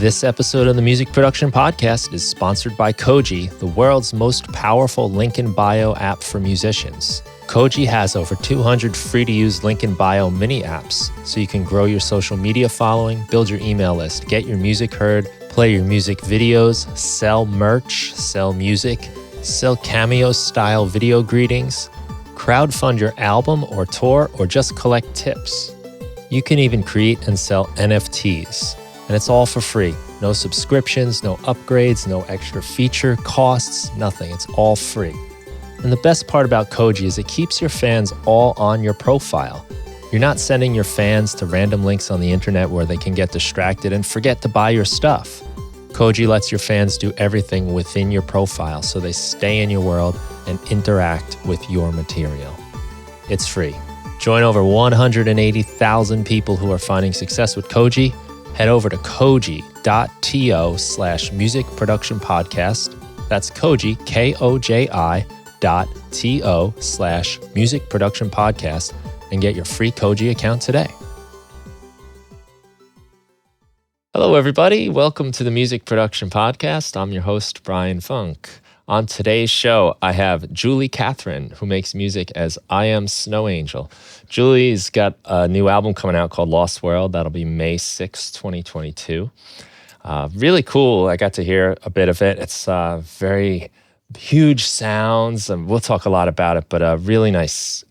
This episode of the Music Production Podcast is sponsored by Koji, the world's most powerful link in bio app for musicians. Koji has over 200 free-to-use link in bio mini apps, so you can grow your social media following, build your email list, get your music heard, play your music videos, sell merch, sell music, sell Cameo-style video greetings, crowdfund your album or tour, or just collect tips. You can even create and sell NFTs. And it's all for free. No subscriptions, no upgrades, no extra feature costs, nothing. It's all free. And the best part about Koji is it keeps your fans all on your profile. You're not sending your fans to random links on the internet where they can get distracted and forget to buy your stuff. Koji lets your fans do everything within your profile so they stay in your world and interact with your material. It's free. Join over 180,000 people who are finding success with Koji. Head over to koji.to/music production podcast. That's Koji, KOJI.to/music production podcast and get your free Koji account today. Hello, everybody. Welcome to the Music Production Podcast. I'm your host, Brian Funk. On today's show, I have Julie Kathryn, who makes music as I Am Snow Angel. Julie's got a new album coming out called Lost World. That'll be May 6, 2022. Really cool. I got to hear a bit of it. It's very huge sounds, and we'll talk a lot about it, but really nice.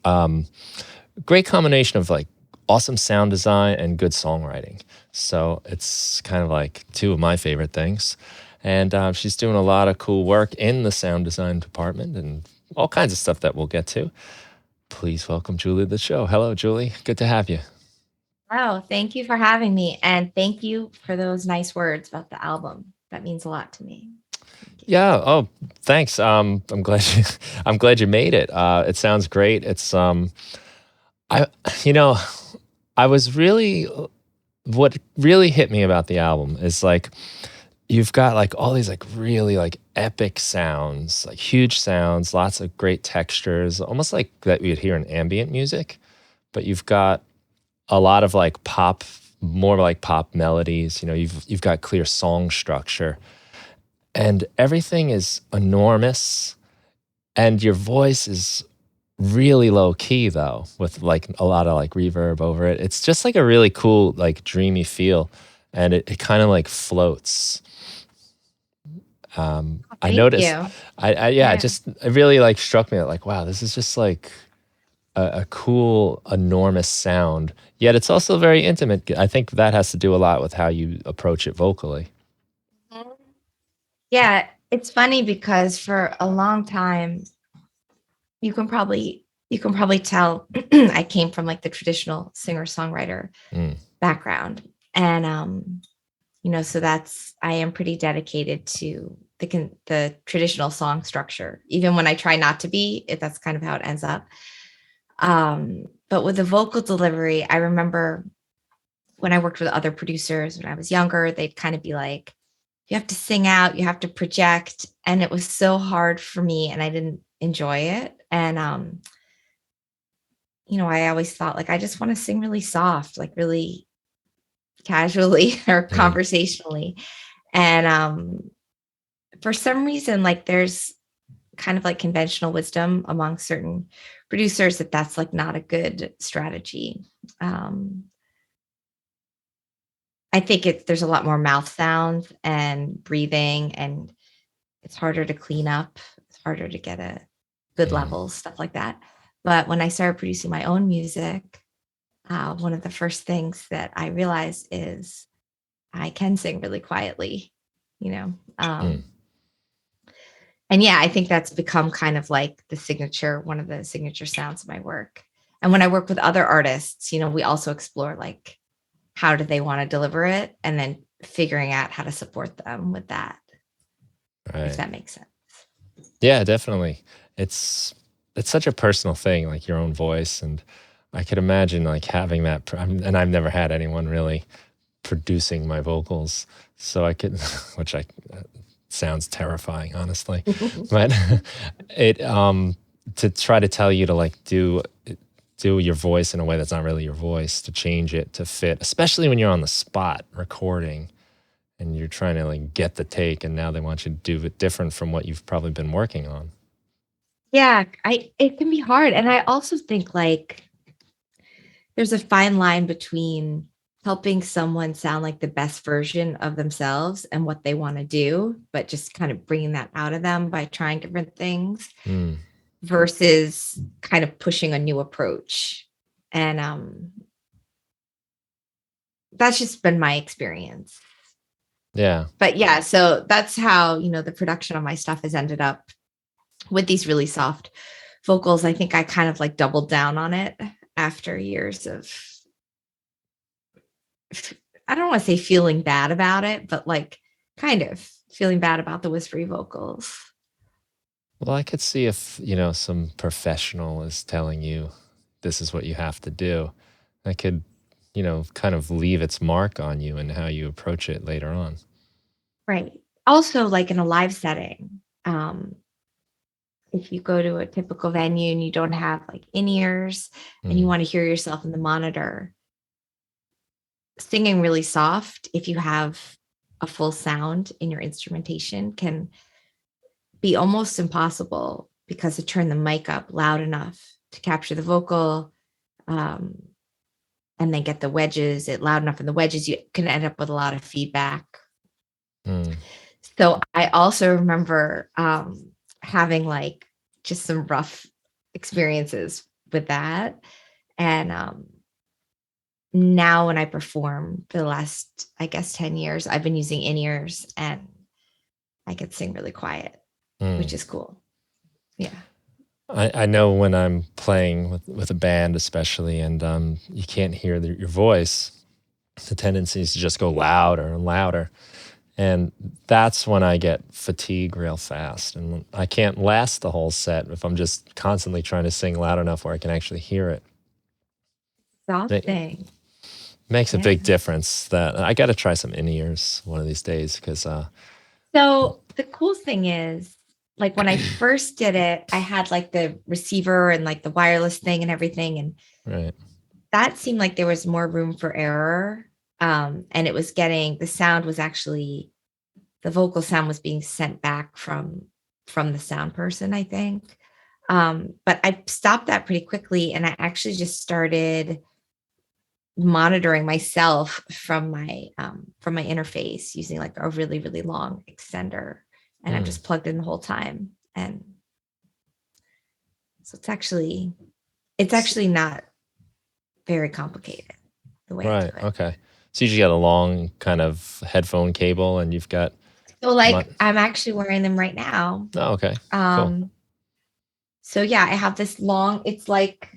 Great combination of like awesome sound design and good songwriting. So it's kind of like two of my favorite things. And she's doing a lot of cool work in the sound design department and all kinds of stuff that we'll get to. Please welcome Julie to the show. Hello, Julie. Good to have you. Oh, thank you for having me. And thank you for those nice words about the album. That means a lot to me. Yeah. Oh, thanks. I'm glad you made it. It sounds great. It's what really hit me about the album is like, you've got like all these like really like epic sounds, like huge sounds, lots of great textures, almost like that you'd hear in ambient music, but you've got a lot of like pop, more like pop melodies. You know, you've got clear song structure, and everything is enormous, and your voice is really low key though, with like a lot of like reverb over it. It's just like a really cool, like dreamy feel, and it kind of like floats. I noticed, it really like struck me that like, wow, this is just like a cool, enormous sound. Yet it's also very intimate. I think that has to do a lot with how you approach it vocally. Yeah, it's funny because for a long time, you can probably tell I came from like the traditional singer-songwriter background. And so I am pretty dedicated to the traditional song structure. Even when I try not to be, that's kind of how it ends up. But with the vocal delivery, I remember when I worked with other producers when I was younger, they'd kind of be like, you have to sing out, you have to project. And it was so hard for me and I didn't enjoy it. And, I always thought like, I just want to sing really soft, like really casually or conversationally. And for some reason, like there's kind of like conventional wisdom among certain producers that that's like not a good strategy. I think there's a lot more mouth sound and breathing, and it's harder to clean up. It's harder to get a good levels, stuff like that. But when I started producing my own music, one of the first things that I realized is I can sing really quietly, And yeah, I think that's become kind of like one of the signature sounds of my work. And when I work with other artists, we also explore like, how do they want to deliver it? And then figuring out how to support them with that. Right. If that makes sense. Yeah, definitely. It's such a personal thing, like your own voice. And I could imagine like having that, and I've never had anyone really producing my vocals. So I could, sounds terrifying, honestly. But it to try to tell you to like do your voice in a way that's not really your voice, to change it to fit, especially when you're on the spot recording, and you're trying to like get the take, and now they want you to do it different from what you've probably been working on. Yeah, it can be hard. And I also think like there's a fine line between helping someone sound like the best version of themselves and what they want to do, but just kind of bringing that out of them by trying different things versus kind of pushing a new approach. And that's just been my experience. Yeah. But yeah, so that's how, the production of my stuff has ended up with these really soft vocals. I think I kind of like doubled down on it after years of, I don't want to say feeling bad about it, but like kind of feeling bad about the whispery vocals. Well, I could see if, some professional is telling you this is what you have to do. That could, kind of leave its mark on you and how you approach it later on. Right. Also, like in a live setting, if you go to a typical venue and you don't have like in-ears and you want to hear yourself in the monitor, singing really soft, if you have a full sound in your instrumentation, can be almost impossible because to turn the mic up loud enough to capture the vocal, and then get the wedges it loud enough in the wedges, you can end up with a lot of feedback. So I also remember having like just some rough experiences with that. And now when I perform for the last, I guess, 10 years, I've been using in-ears and I can sing really quiet, which is cool. Yeah. I know when I'm playing with a band especially, and you can't hear your voice, the tendency is to just go louder and louder. And that's when I get fatigue real fast. And I can't last the whole set if I'm just constantly trying to sing loud enough where I can actually hear it. Exhausting. Makes a big difference. That I got to try some in-ears one of these days because. So the cool thing is, like when I first did it, I had like the receiver and like the wireless thing and everything. And right. That seemed like there was more room for error. And it was the sound was actually, the vocal sound was being sent back from the sound person, I think. But I stopped that pretty quickly. And I actually just started monitoring myself from my interface using like a really, really long extender. And I'm just plugged in the whole time. And so it's actually not very complicated the way I do it. Okay. So you just got a long kind of headphone cable and you've got. So like I'm actually wearing them right now. Oh, okay. Cool. So yeah, I have this long, it's like,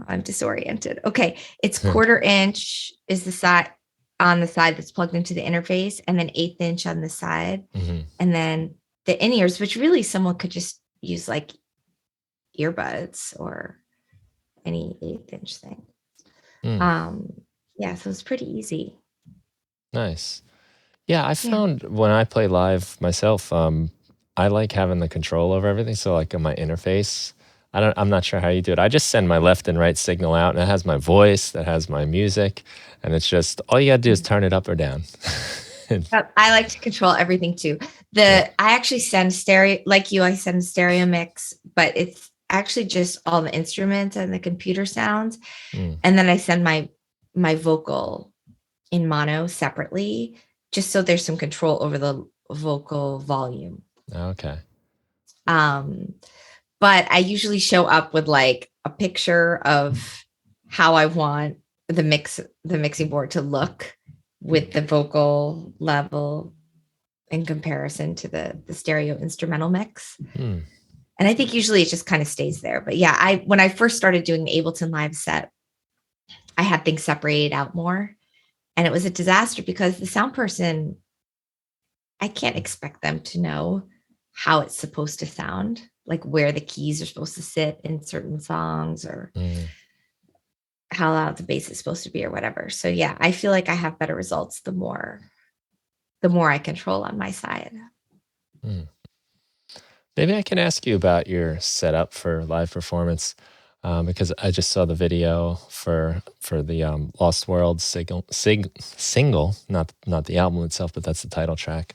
I'm disoriented. Okay. It's 1/4 inch is the side on the side that's plugged into the interface, and then 1/8 inch on the side. And then the in-ears, which really someone could just use like earbuds or any 1/8 inch thing. Yeah, so it's pretty easy. Nice. Yeah, I found when I play live myself, I like having the control over everything. So like on my interface, I'm not sure how you do it. I just send my left and right signal out, and it has my voice, that has my music, and it's just all you gotta do is turn it up or down. I like to control everything too. I actually send stereo, like you, I send stereo mix, but it's actually just all the instruments and the computer sounds. And then I send my vocal in mono separately, just so there's some control over the vocal volume. Okay. But I usually show up with like a picture of how I want the mixing board to look with the vocal level in comparison to the stereo instrumental mix. And I think usually it just kind of stays there. But yeah, when I first started doing the Ableton live set, I had things separated out more. And it was a disaster because the sound person, I can't expect them to know how it's supposed to sound, like where the keys are supposed to sit in certain songs or how loud the bass is supposed to be or whatever. So yeah, I feel like I have better results the more I control on my side. Maybe I can ask you about your setup for live performance. because I just saw the video for the Lost World single, not the album itself, but that's the title track.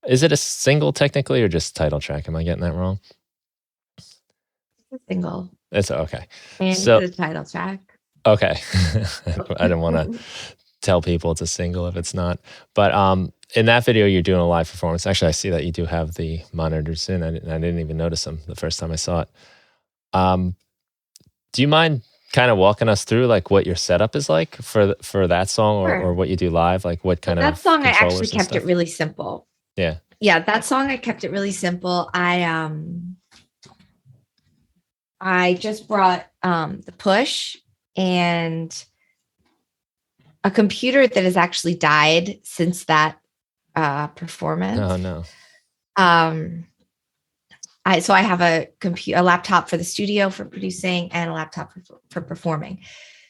Is it a single technically, or just title track? Am I getting that wrong? It's a single. It's okay. And So it's the title track. okay, I didn't want to tell people it's a single if it's not. But in that video, you're doing a live performance. Actually, I see that you do have the monitors in. I didn't even notice them the first time I saw it. Do you mind kind of walking us through like what your setup is like for that song, or Sure. what you do live? Like what kind That of song, I actually controllers and kept it stuff? really simple. Yeah. Yeah, that song, I kept it really simple. I just brought the push and a computer that has actually died since that performance. Oh no. So I have a laptop for the studio for producing and a laptop for performing.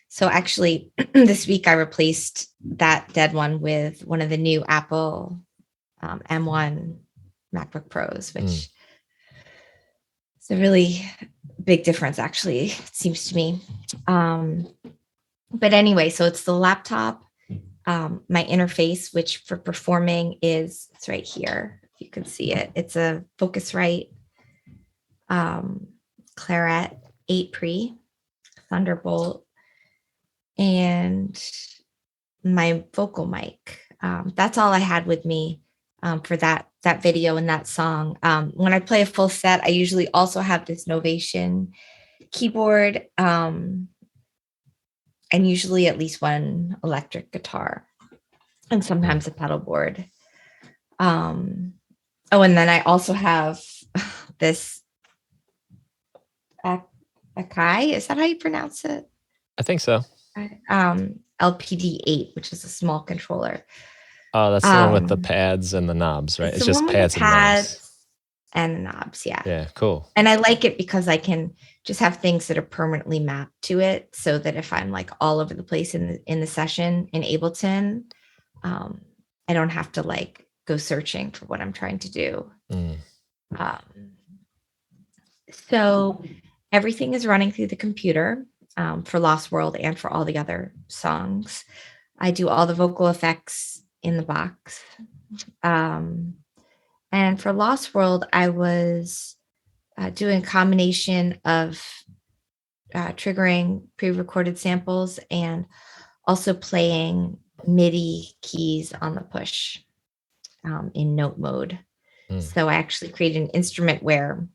So actually, this week I replaced that dead one with one of the new Apple M1 MacBook Pros, which is a really big difference, actually, it seems to me. But anyway, so it's the laptop, my interface, which for performing it's right here. You can see it. It's a Focusrite Claret 8 Pre Thunderbolt, and my vocal mic. That's all I had with me for that video and that song. When I play a full set, I usually also have this Novation keyboard, and usually at least one electric guitar, and sometimes a pedal board. And then I also have this Akai. Is that how you pronounce it? I think so. LPD8, which is a small controller. Oh, that's the one with the pads and the knobs, right? It's just pads and knobs. And knobs, yeah. Yeah, cool. And I like it because I can just have things that are permanently mapped to it, so that if I'm like all over the place in the session in Ableton, I don't have to like go searching for what I'm trying to do. So everything is running through the computer for Lost World and for all the other songs. I do all the vocal effects in the box. And for Lost World, I was doing a combination of triggering pre-recorded samples and also playing MIDI keys on the push in note mode. So I actually created an instrument where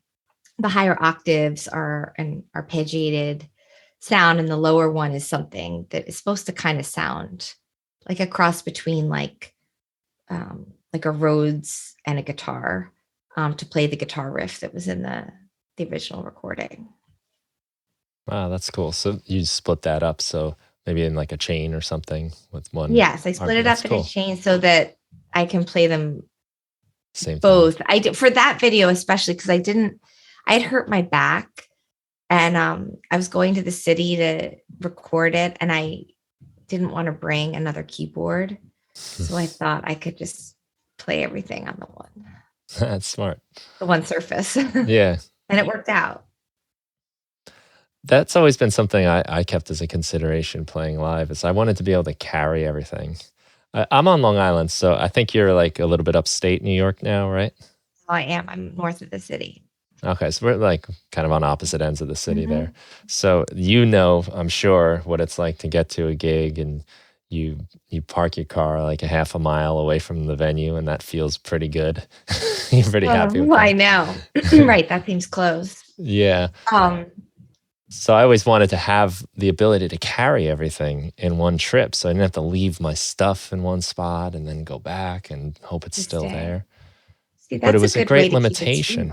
the higher octaves are arpeggiated sound, and the lower one is something that is supposed to kind of sound like a cross between like a Rhodes and a guitar, to play the guitar riff that was in the original recording. Wow, that's cool. So you split that up, so maybe in like a chain or something with one. Yes, I split it up in a chain so that I can play them same both. I did for that video, especially because I had hurt my back, and I was going to the city to record it, and I didn't want to bring another keyboard. So I thought I could just play everything on the one. That's smart. The one surface. Yeah. And it worked out. That's always been something I kept as a consideration playing live, is I wanted to be able to carry everything. I'm on Long Island, so I think you're like a little bit upstate New York now, right? I am. I'm north of the city. Okay, so we're like kind of on opposite ends of the city there. So I'm sure what it's like to get to a gig and you park your car like a half a mile away from the venue, and that feels pretty good. You're pretty happy with that. I know. Right, that seems close. Yeah. So I always wanted to have the ability to carry everything in one trip, so I didn't have to leave my stuff in one spot and then go back and hope it's still there. See, but it was a great limitation.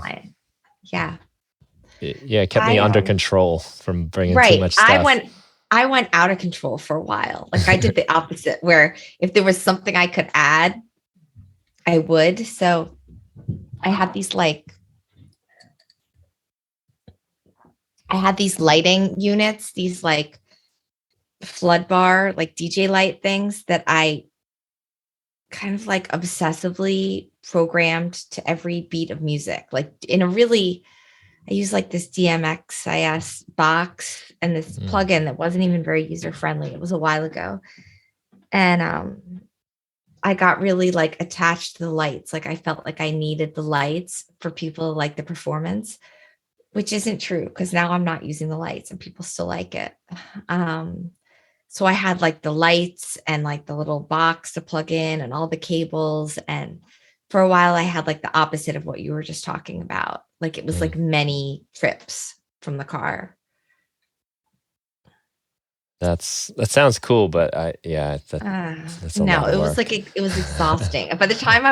Yeah. It kept me under control from bringing too much stuff. I went out of control for a while. Like I did the opposite, where if there was something I could add, I would. So I had these lighting units, these like flood bar, like DJ light things that I kind of like obsessively programmed to every beat of music, like in a really I used like this DMXIS box and this plugin that wasn't even very user friendly. It was a while ago. And I got really like attached to the lights. Like I felt like I needed the lights for people like the performance, which isn't true because now I'm not using the lights and people still like it. Um, so I had like the lights and like the little box to plug in and all the cables. And for a while, I had like the opposite of what you were just talking about. Like it was like many trips from the car. That sounds cool, but that's a No, lot of it was work. like it was exhausting. By the time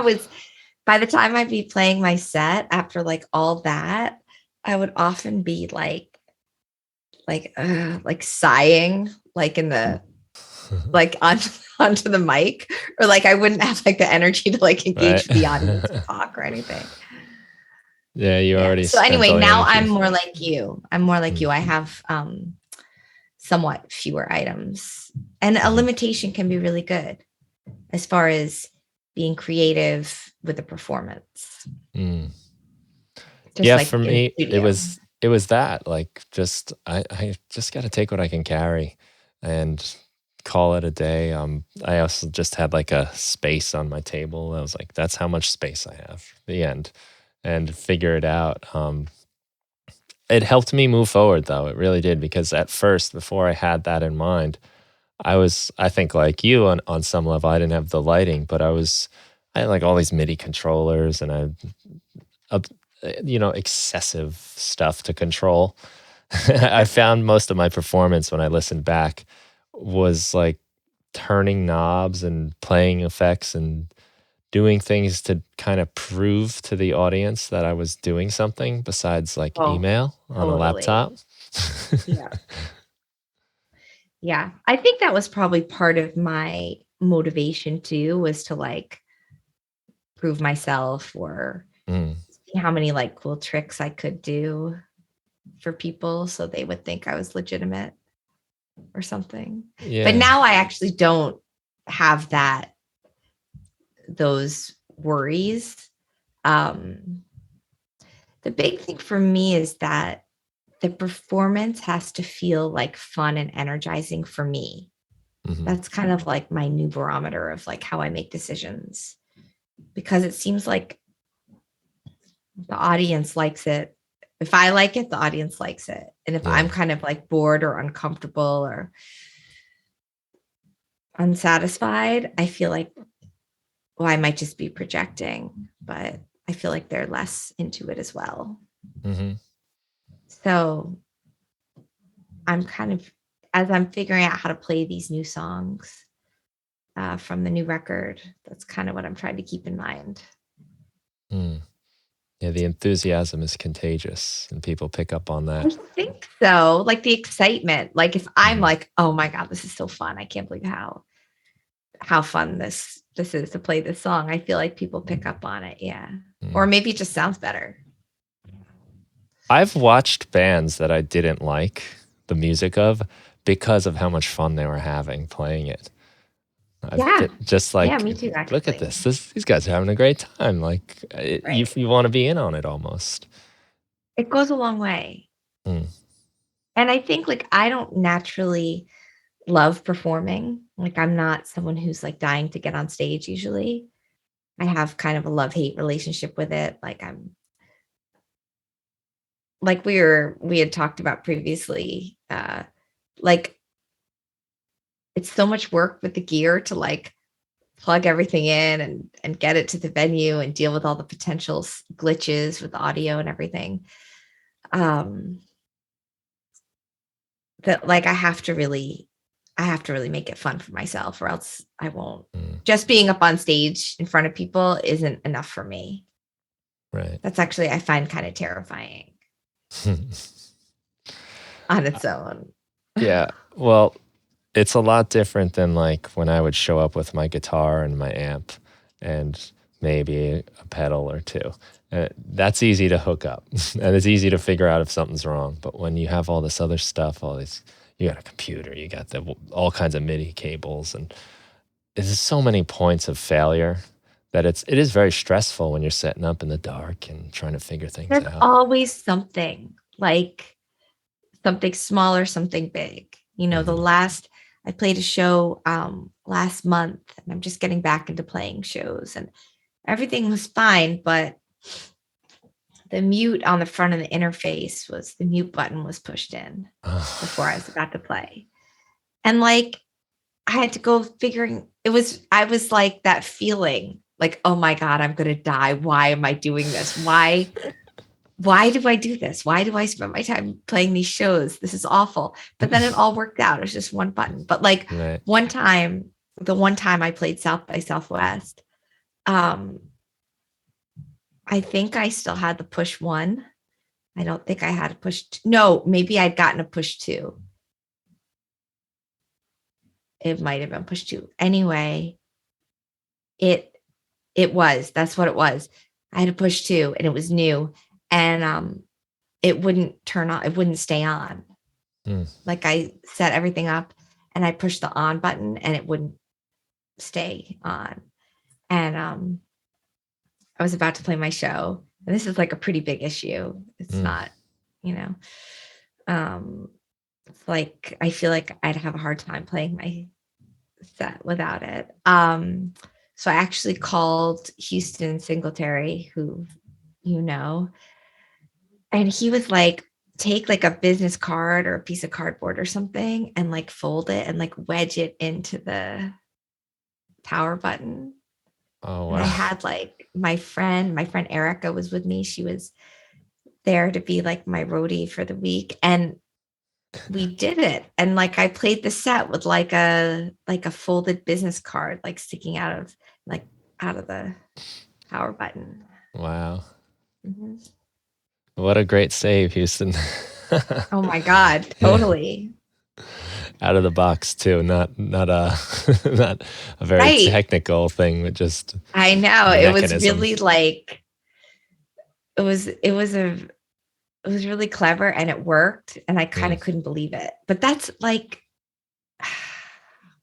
I'd be playing my set after like all that, I would often be like sighing, like in the like onto the mic, or like I wouldn't have like the energy to like engage Right. with the audience or talk or anything. Yeah, you Yeah. already So spent anyway, all your now energy. I'm more like you. Mm. I have somewhat fewer items. And a limitation can be really good as far as being creative with a performance. Mm. Just Yeah, like for in the me, studio. it was that like just I just got to take what I can carry and call it a day. I also just had like a space on my table. I was like, that's how much space I have. The end, and figure it out. It helped me move forward though. It really did because at first, before I had that in mind, I think like you on some level, I didn't have the lighting, but I had like all these MIDI controllers and uh, excessive stuff to control. I found most of my performance when I listened back was like turning knobs and playing effects and doing things to kind of prove to the audience that I was doing something besides like Oh, email on a laptop. totally. Yeah. Yeah. I think that was probably part of my motivation too, was to like prove myself or Mm, see how many like cool tricks I could do for people so they would think I was legitimate or something. But yeah. now I actually don't have those worries. Um, the big thing for me is that the performance has to feel like fun and energizing for me. Mhm. That's kind of like my new barometer of like how I make decisions, because it seems like the audience likes it. If I like it, the audience likes it. And if I'm Yeah. kind of like bored or uncomfortable or unsatisfied, I feel like, well, I might just be projecting, but I feel like they're less into it as well. Mhm. So I'm kind of, as I'm figuring out how to play these new songs from the new record, that's kind of what I'm trying to keep in mind. Mm. Yeah, the enthusiasm is contagious and people pick up on I that. think so. Like the excitement. Like if I'm Mhm. like, oh my God, this is so fun. I can't believe how fun this is to play this song. I feel like people pick up on it. Yeah. Or Mm. maybe it just sounds better. I've watched bands that I didn't like the music of because of how much fun they were having playing it. I've Yeah. been just Yeah, like, me too, look at actually. these guys are having a great time. Like Right. you want to be in on it almost. It goes a long way. Mm. And I think like I don't naturally love performing. Like I'm not someone who's like dying to get on stage usually. I have kind of a love-hate relationship with it. Like I'm like we had talked about previously, like it's so much work with the gear to like plug everything in and get it to the venue and deal with all the potential glitches with audio and everything. Um, that like I have to really make it fun for myself or else I won't. Mm. Just being up on stage in front of people isn't enough for me. Right. That's actually I find kind of terrifying on its own. Yeah. Well, it's a lot different than like when I would show up with my guitar and my amp and maybe a pedal or two. That's easy to hook up and it's easy to figure out if something's wrong. But when you have all this other stuff, you got a computer, you got all kinds of MIDI cables, and there's so many points of failure that it is very stressful when you're setting up in the dark and trying to figure things There's out. always something, like something small or something big. I played a show last month, and I'm just getting back into playing shows, and everything was fine, but the mute on the front of the mute button was pushed in before I was about to play. And like I had to go figuring I was like that feeling like, oh my God, I'm gonna die. Why am I doing this? Why do I do this? Why do I spend my time playing these shows? This is awful. But then it all worked out. It was just one button. But like Right. the one time I played South by Southwest, I think I still had the push one. I don't think I had a push. No, maybe I'd gotten a push two. It might have been push two. Anyway, that's what it was. I had a push two, and it was new, and it wouldn't turn on. It wouldn't stay on. Like I set everything up, and I pushed the on button, and it wouldn't stay on. And I was about to play my show, and this is like a pretty big issue. It's not, it's like I feel like I'd have a hard time playing my set without it. So I actually called Houston Singletary, who and he was like, take like a business card or a piece of cardboard or something and like fold it and like wedge it into the power button. Oh, wow. And I had like my friend Erica was with me. She was there to be like my roadie for the week. And we did it. And like I played the set with like a folded business card, like sticking out of the power button. Wow. Mm-hmm. What a great save, Houston. Oh my God, totally. Out of the box too, not a not a very technical thing, but just I know mechanism. It was really like it was really clever, and it worked, and I kind of couldn't believe it. But that's like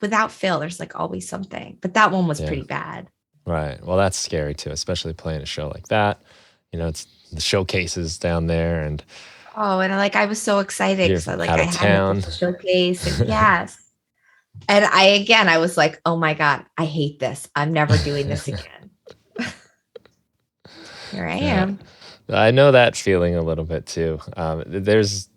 without fail, there's like always something. But that one was pretty bad. Right. Well, that's scary too, especially playing a show like that. It's the showcases down there, and and like I was so excited because I had a showcase, and yes. And I was like, oh my God, I hate this. I'm never doing this again. Here I am. I know that feeling a little bit too. There's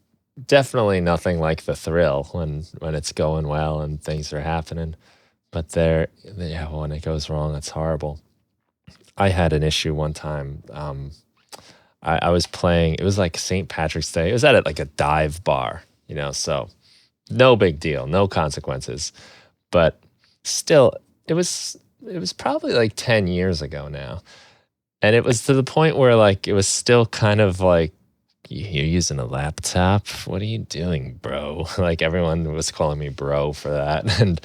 definitely nothing like the thrill when it's going well and things are happening. But when it goes wrong, it's horrible. I had an issue one time. I was playing, it was like St. Patrick's Day. It was at like a dive bar, so no big deal, no consequences. But still, it was probably like 10 years ago now. And it was to the point where like it was still kind of like, you're using a laptop? What are you doing, bro? Like everyone was calling me bro for that. And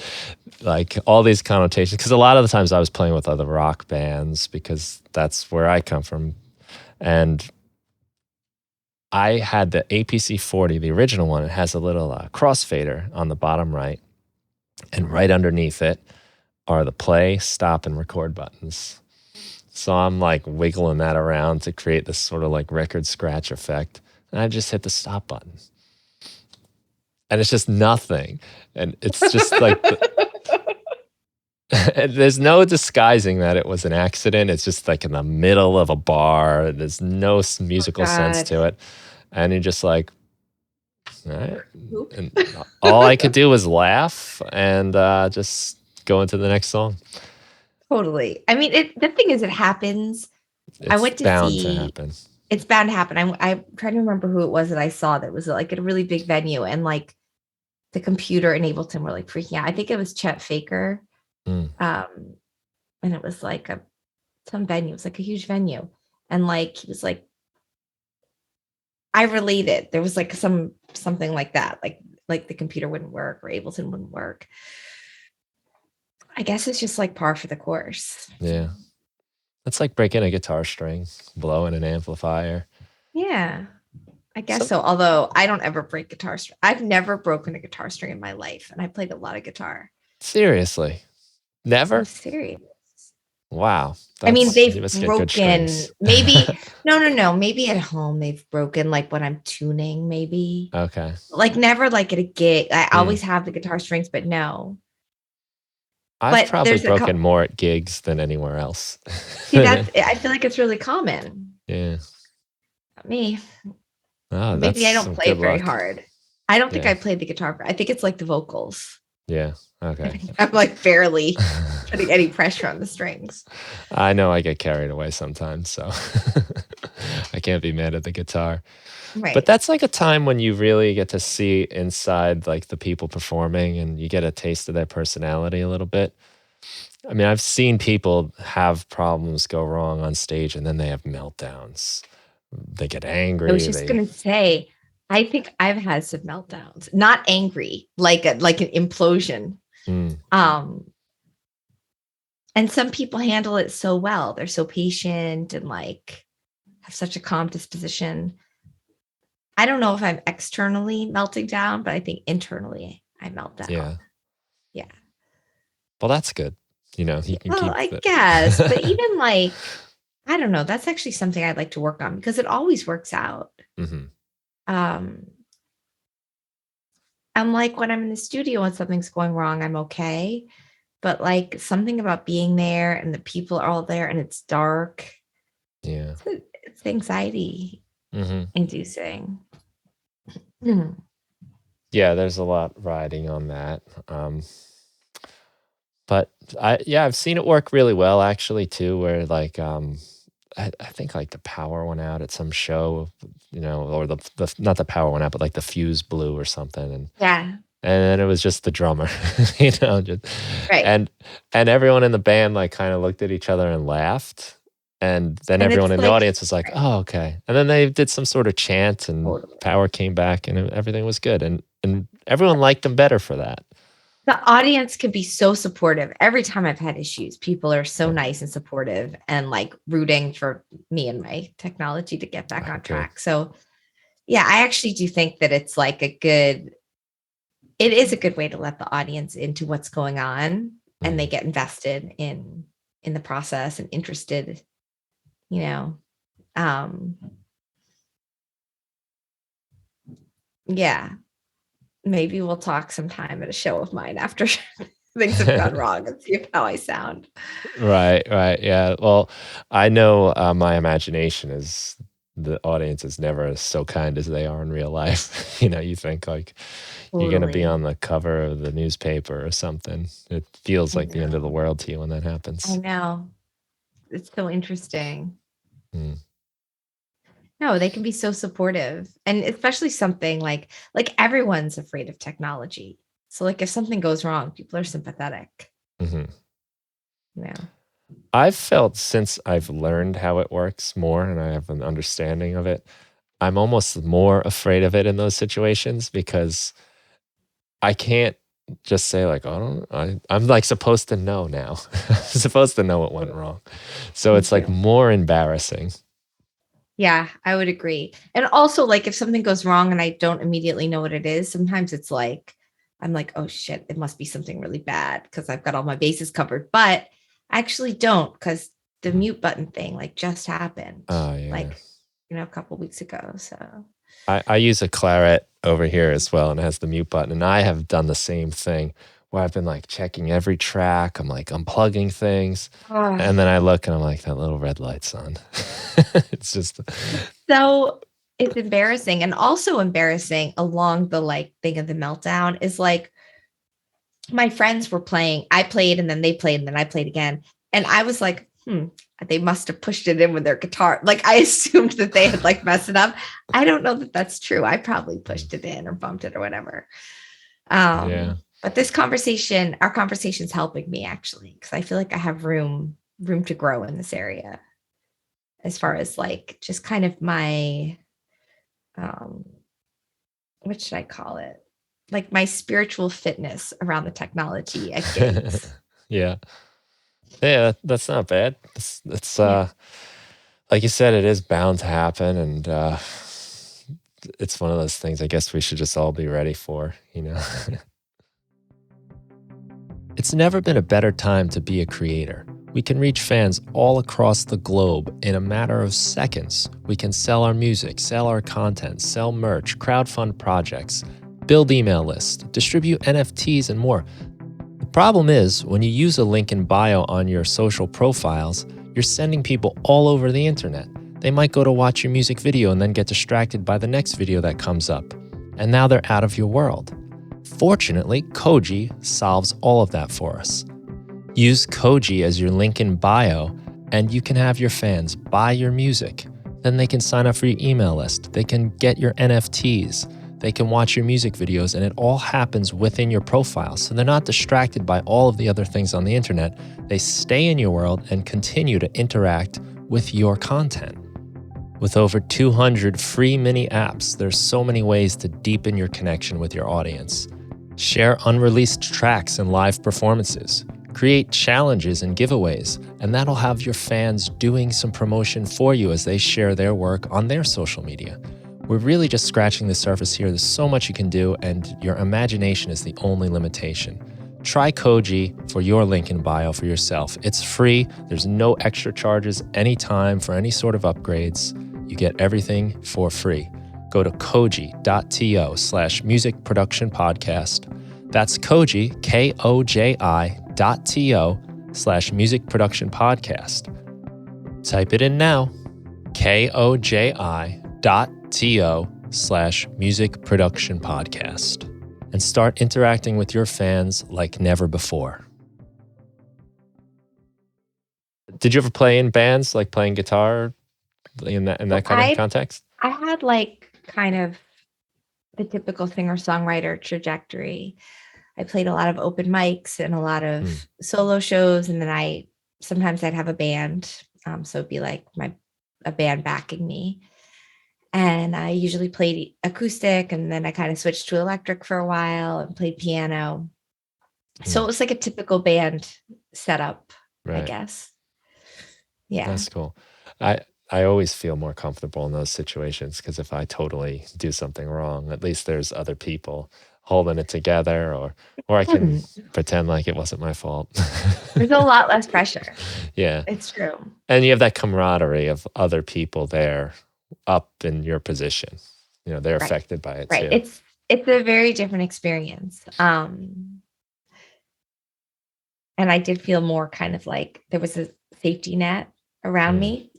like all these connotations, because a lot of the times I was playing with other rock bands because that's where I come from. And I had the APC 40, the original one. It has a little crossfader on the bottom right. And right underneath it are the play, stop, and record buttons. So I'm like wiggling that around to create this sort of like record scratch effect. And I just hit the stop button. And it's just nothing. And it's just like, there's no disguising that it was an accident. It's just like in the middle of a bar. There's no musical sense to it. And you're just like, all right. And all I could do was laugh and just go into the next song. Totally. I mean, the thing is, it happens. It's bound to happen. It's bound to happen. I'm trying to remember who it was that I saw that was like at a really big venue, and like the computer and Ableton were like freaking out. I think it was Chet Faker. And it was like some venue. It was like a huge venue. And like, he was like, I related. There was like something like that. Like the computer wouldn't work or Ableton wouldn't work. I guess it's just like par for the course. Yeah. It's like breaking a guitar string, blowing an amplifier. Yeah, I guess so. Although I don't ever break guitar string. I've never broken a guitar string in my life. And I played a lot of guitar. Seriously? Never? I'm serious. Wow. I mean, You they've must get good broken strings. maybe, no. Maybe at home they've broken like when I'm tuning, maybe. Okay. Like never like at a gig. I Mm. always have the guitar strings, but no. I've But probably there's a broken couple. more at gigs than anywhere else. See, I feel like it's really common. Yeah. Not me. Oh, that's Maybe I don't some play good very luck. hard. I don't think Yeah. I played the guitar. I think it's like the vocals. Yeah. I Okay. think I'm like barely putting any pressure on the strings. I know I get carried away sometimes, so I can't be mad at the guitar. But Right. that's like a time when you really get to see inside like the people performing and you get a taste of their personality a little bit. I mean, I've seen people have problems go wrong on stage and then they have meltdowns. They get I was angry, just they gonna say, I think I've had some meltdowns. Not angry, like like an implosion. mm, Um, and some people handle it so well. They're so patient and like have such a calm disposition. I don't know if I'm externally melting down, but I think internally I melt down. yeah. Yeah. Well, that's good. You know, you can Well, keep I the guess, but even like, I don't know, that's actually something I'd like to work on because it always works out. Mhm. Um, I'm like when I'm in the studio and something's going wrong, I'm okay. But like something about being there and the people are all there and it's dark, Yeah. it's anxiety Mhm. inducing. Hmm. Yeah, there's a lot riding on that. But I've seen it work really well actually too, where like I think like the power went out at some show, you know, or the not the power went out, but like the fuse blew or something, Yeah. and then it was just the drummer, you know, just, Right. and and everyone in the band like kind of looked at each other and laughed, and then And everyone it's in the like, audience was like, right, "Oh, okay," and then they did some sort of chant, and totally. power came back, and everything was good, and everyone liked them better for that. The audience can be so supportive. Every time I've had issues, people are so Yeah. nice and supportive and like rooting for me and my technology to get back on Good. track. So, yeah, I actually do think that it's like it is a good way to let the audience into what's going on and they Mm. get invested in the process and interested, you know. Um, yeah, maybe we'll talk sometime at a show of mine after things have gone wrong and see how I sound. Right, right, yeah. Well, I know, my imagination is the audience is never as so kind as they are in real life. You know, you think, like, you're gonna be Totally. on the cover of the newspaper or something. It feels I like the end of the know. world to you when that I happens. know. It's so interesting. Mm, No, they can be so supportive. And especially something like everyone's afraid of technology. So like if something goes wrong, people are sympathetic, mhm. you know. I've felt since I've learned how it works more and I have an understanding of it, I'm almost more afraid of it in those situations because I can't just say like, "Oh, I don't I'm, like, supposed to know now." I'm supposed to know what went Totally. wrong. So Me it's, like, too. more embarrassing. Yeah, I would agree. And also like if something goes wrong and I don't immediately know what it is, sometimes it's like I'm like, oh shit, it must be something really bad because I've got all my bases covered. But I actually don't because the Mhm. mute button thing like just happened Oh, yeah. like, a couple weeks ago. So I use a claret over here as well, and it has the mute button, and I have done the same thing where I've been, like, checking every track, I'm, like, unplugging things, and then I look and I'm like, "That little red light's on." It's just So it's embarrassing and also embarrassing along the like thing of the meltdown is like my friends were playing. I played and then they played and then I played again. And I was like, they must have pushed it in with their guitar. Like I assumed that they had like messed it up. I don't know that that's true. I probably Mm, pushed it in or bumped it or whatever. yeah. But our conversation's helping me actually, because I feel like I have room to grow in this area as far as like just kind of my um what should I call it? Like my spiritual fitness around the technology at gigs. Yeah. Yeah, that's not bad. It's, Yeah. like you said, it is bound to happen, and, it's one of those things I guess we should just all be ready for, you know? It's never been a better time to be a creator. We can reach fans all across the globe in a matter of seconds. We can sell our music, sell our content, sell merch, crowdfund projects, build email lists, distribute NFTs, and more. The problem is, when you use a link in bio on your social profiles, you're sending people all over the internet. They might go to watch your music video and then get distracted by the next video that comes up. And now they're out of your world. Fortunately, Koji solves all of that for us. Use Koji as your link in bio, and you can have your fans buy your music. Then they can sign up for your email list. They can get your NFTs. They can watch your music videos, and it all happens within your profile. So they're not distracted by all of the other things on the internet. They stay in your world and continue to interact with your content. With over 200 free mini apps, there's so many ways to deepen your connection with your audience. Share unreleased tracks and live performances. Create challenges and giveaways, and that'll have your fans doing some promotion for you as they share their work on their social media. We're really just scratching the surface here. There's so much you can do, and your imagination is the only limitation. Try Koji for your link in bio for yourself. It's free. There's no extra charges anytime for any sort of upgrades. You get everything for free. Go to koji.to/music production podcast. That's Koji, KOJI.to/music production podcast. Type it in now, KOJI.to/music production podcast, and start interacting with your fans like never before. Did you ever play in bands, like playing guitar in that kind of context? I had like kind of the typical singer-songwriter trajectory. I played a lot of open mics and a lot of solo shows, and then sometimes I'd have a band, so it'd be like a band backing me. And I usually played acoustic, and then I kind of switched to electric for a while and played piano. So it was like a typical band setup, right. I guess. Yeah, that's cool. I always feel more comfortable in those situations because if I totally do something wrong, at least there's other people holding it together, or I can pretend like it wasn't my fault. There's a lot less pressure. Yeah. It's true. And you have that camaraderie of other people there up in your position. You know, they're affected by it too. It's a very different experience. And I did feel more kind of like there was a safety net around me.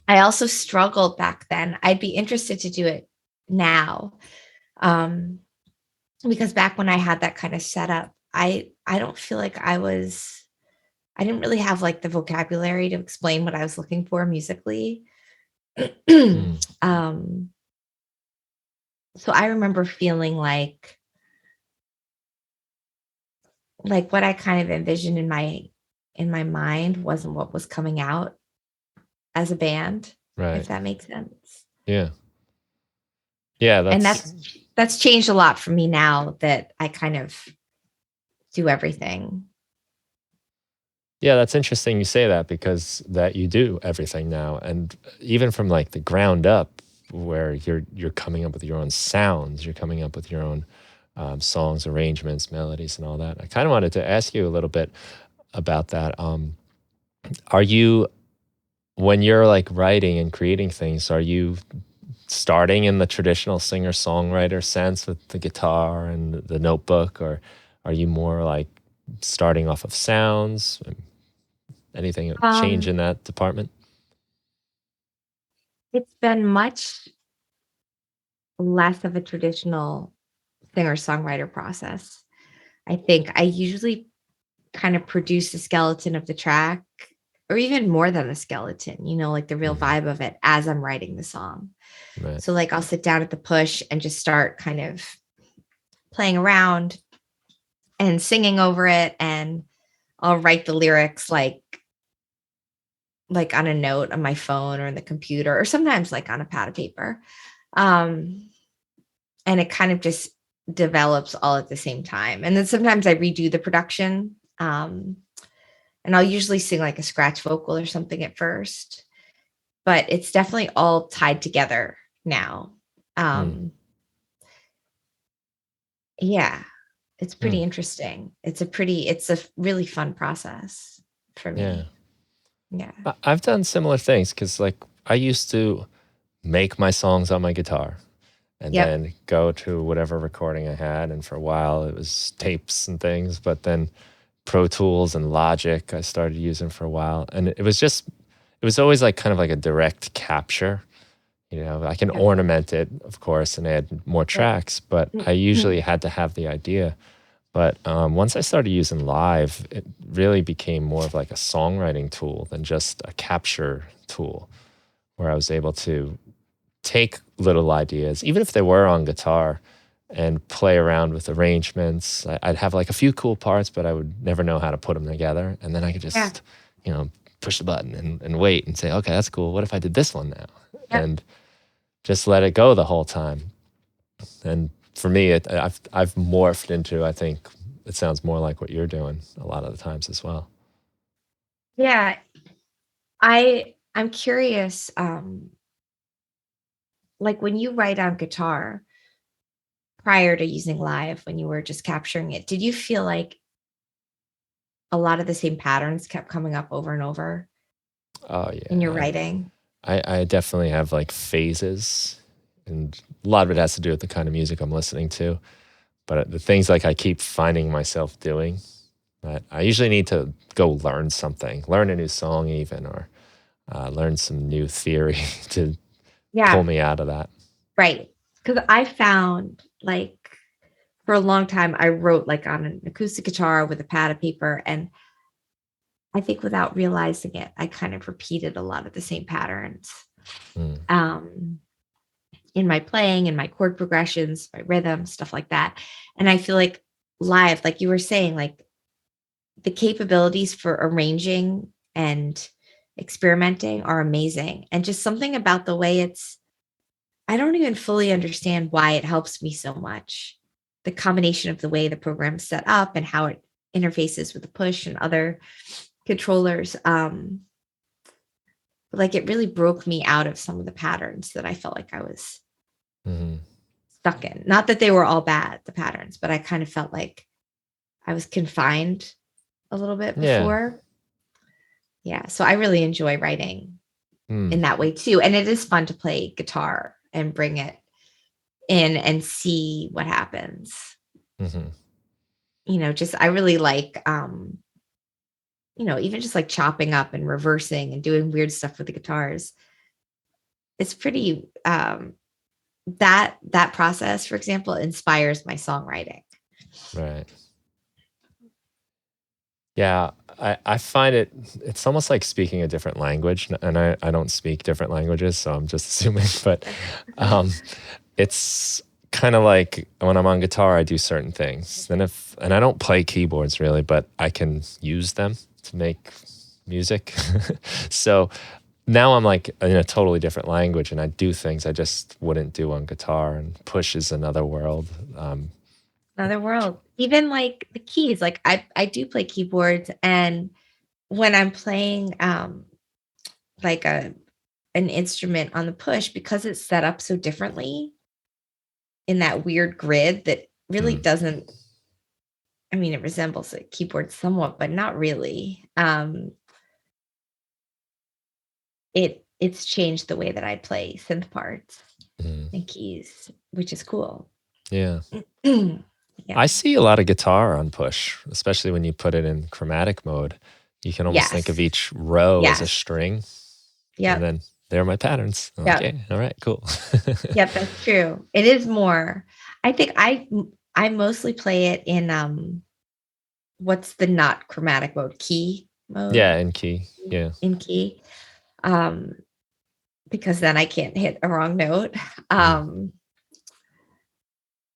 I also struggled back then. I'd be interested to do it now. Because back when I had that kind of setup, I don't feel like I didn't really have like the vocabulary to explain what I was looking for musically. So I remember feeling like what I kind of envisioned in my mind wasn't what was coming out as a band, right? If that makes sense. Yeah. And that's changed a lot for me now that I kind of do everything. Yeah, that's interesting you say that, because that you do everything now, and even from like the ground up, where you're coming up with your own sounds, you're coming up with your own songs, arrangements, melodies, and all that. I kind of wanted to ask you a little bit about that. Are you, when you're like writing and creating things, are you starting in the traditional singer-songwriter sense with the guitar and the notebook, or are you more like starting off of sounds? Anything change in that department? It's been much less of a traditional singer-songwriter process. I think I usually kind of produce the skeleton of the track, or even more than the skeleton, like the real vibe of it as I'm writing the song. Right. So like I'll sit down at the push and just start kind of playing around and singing over it, and I'll write the lyrics like on a note on my phone or in the computer, or sometimes like on a pad of paper. And it kind of just develops all at the same time. And then sometimes I redo the production. And I'll usually sing like a scratch vocal or something at first, but it's definitely all tied together now. Yeah. It's pretty interesting. It's a really fun process for Yeah. me. Yeah. I've done similar things because, like, I used to make my songs on my guitar and Yep. then go to whatever recording I had. And for a while, it was tapes and things, but then Pro Tools and Logic I started using for a while. And it was always like kind of like a direct capture. You know, I can Yep. ornament it, of course, and add more tracks, but I usually had to have the idea. But once I started using Live, it really became more of like a songwriting tool than just a capture tool, where I was able to take little ideas, even if they were on guitar, and play around with arrangements. I'd have like a few cool parts, but I would never know how to put them together. And then I could Yeah. just, push the button and wait and say, okay, that's cool. What if I did this one now? Yep. And just let it go the whole time. And for me, I've morphed into, I think it sounds more like what you're doing a lot of the times as well. Yeah. I'm curious, like when you write on guitar prior to using Live, when you were just capturing it, did you feel like a lot of the same patterns kept coming up over and over Oh in your yeah. writing? I definitely have like phases, and a lot of it has to do with the kind of music I'm listening to. But the things like I keep finding myself doing, that I usually need to go learn something, learn a new song even, or learn some new theory to Yeah. pull me out of that. Right. Because I found like for a long time, I wrote like on an acoustic guitar with a pad of paper. And I think without realizing it, I kind of repeated a lot of the same patterns in my playing, in my chord progressions, my rhythm, stuff like that. And I feel like Live, like you were saying, like the capabilities for arranging and experimenting are amazing. And just something about the way I don't even fully understand why it helps me so much. The combination of the way the program's set up and how it interfaces with the push and other controllers. Like it really broke me out of some of the patterns that I felt like I was stuck in. Not that they were all bad, the patterns, but I kind of felt like I was confined a little bit before. Yeah. So I really enjoy writing in that way too. And it is fun to play guitar and bring it in and see what happens. Just I really like even just like chopping up and reversing and doing weird stuff with the guitars. It's pretty that process, for example, inspires my songwriting. Right. Yeah, I find it's almost like speaking a different language, and I don't speak different languages, so I'm just assuming, but it's kind of like when I'm on guitar, I do certain things. And I don't play keyboards really, but I can use them to make music. So now I'm like in a totally different language, and I do things I just wouldn't do on guitar, and push is another world. Another world. Even like the keys, like I do play keyboards, and when I'm playing like an instrument on the push, because it's set up so differently in that weird grid that really doesn't, I mean, it resembles a keyboard somewhat, but not really. It's changed the way that I play synth parts and keys, which is cool. Yeah. Yeah. I see a lot of guitar on push, especially when you put it in chromatic mode. You can almost think of each row as a string. Yeah. And then there are my patterns. Okay. All right, cool. Yep, that's true. It is more. I think I mostly play it in what's the not chromatic mode? Key mode? Yeah, in key. Yeah. In key. Because then I can't hit a wrong note.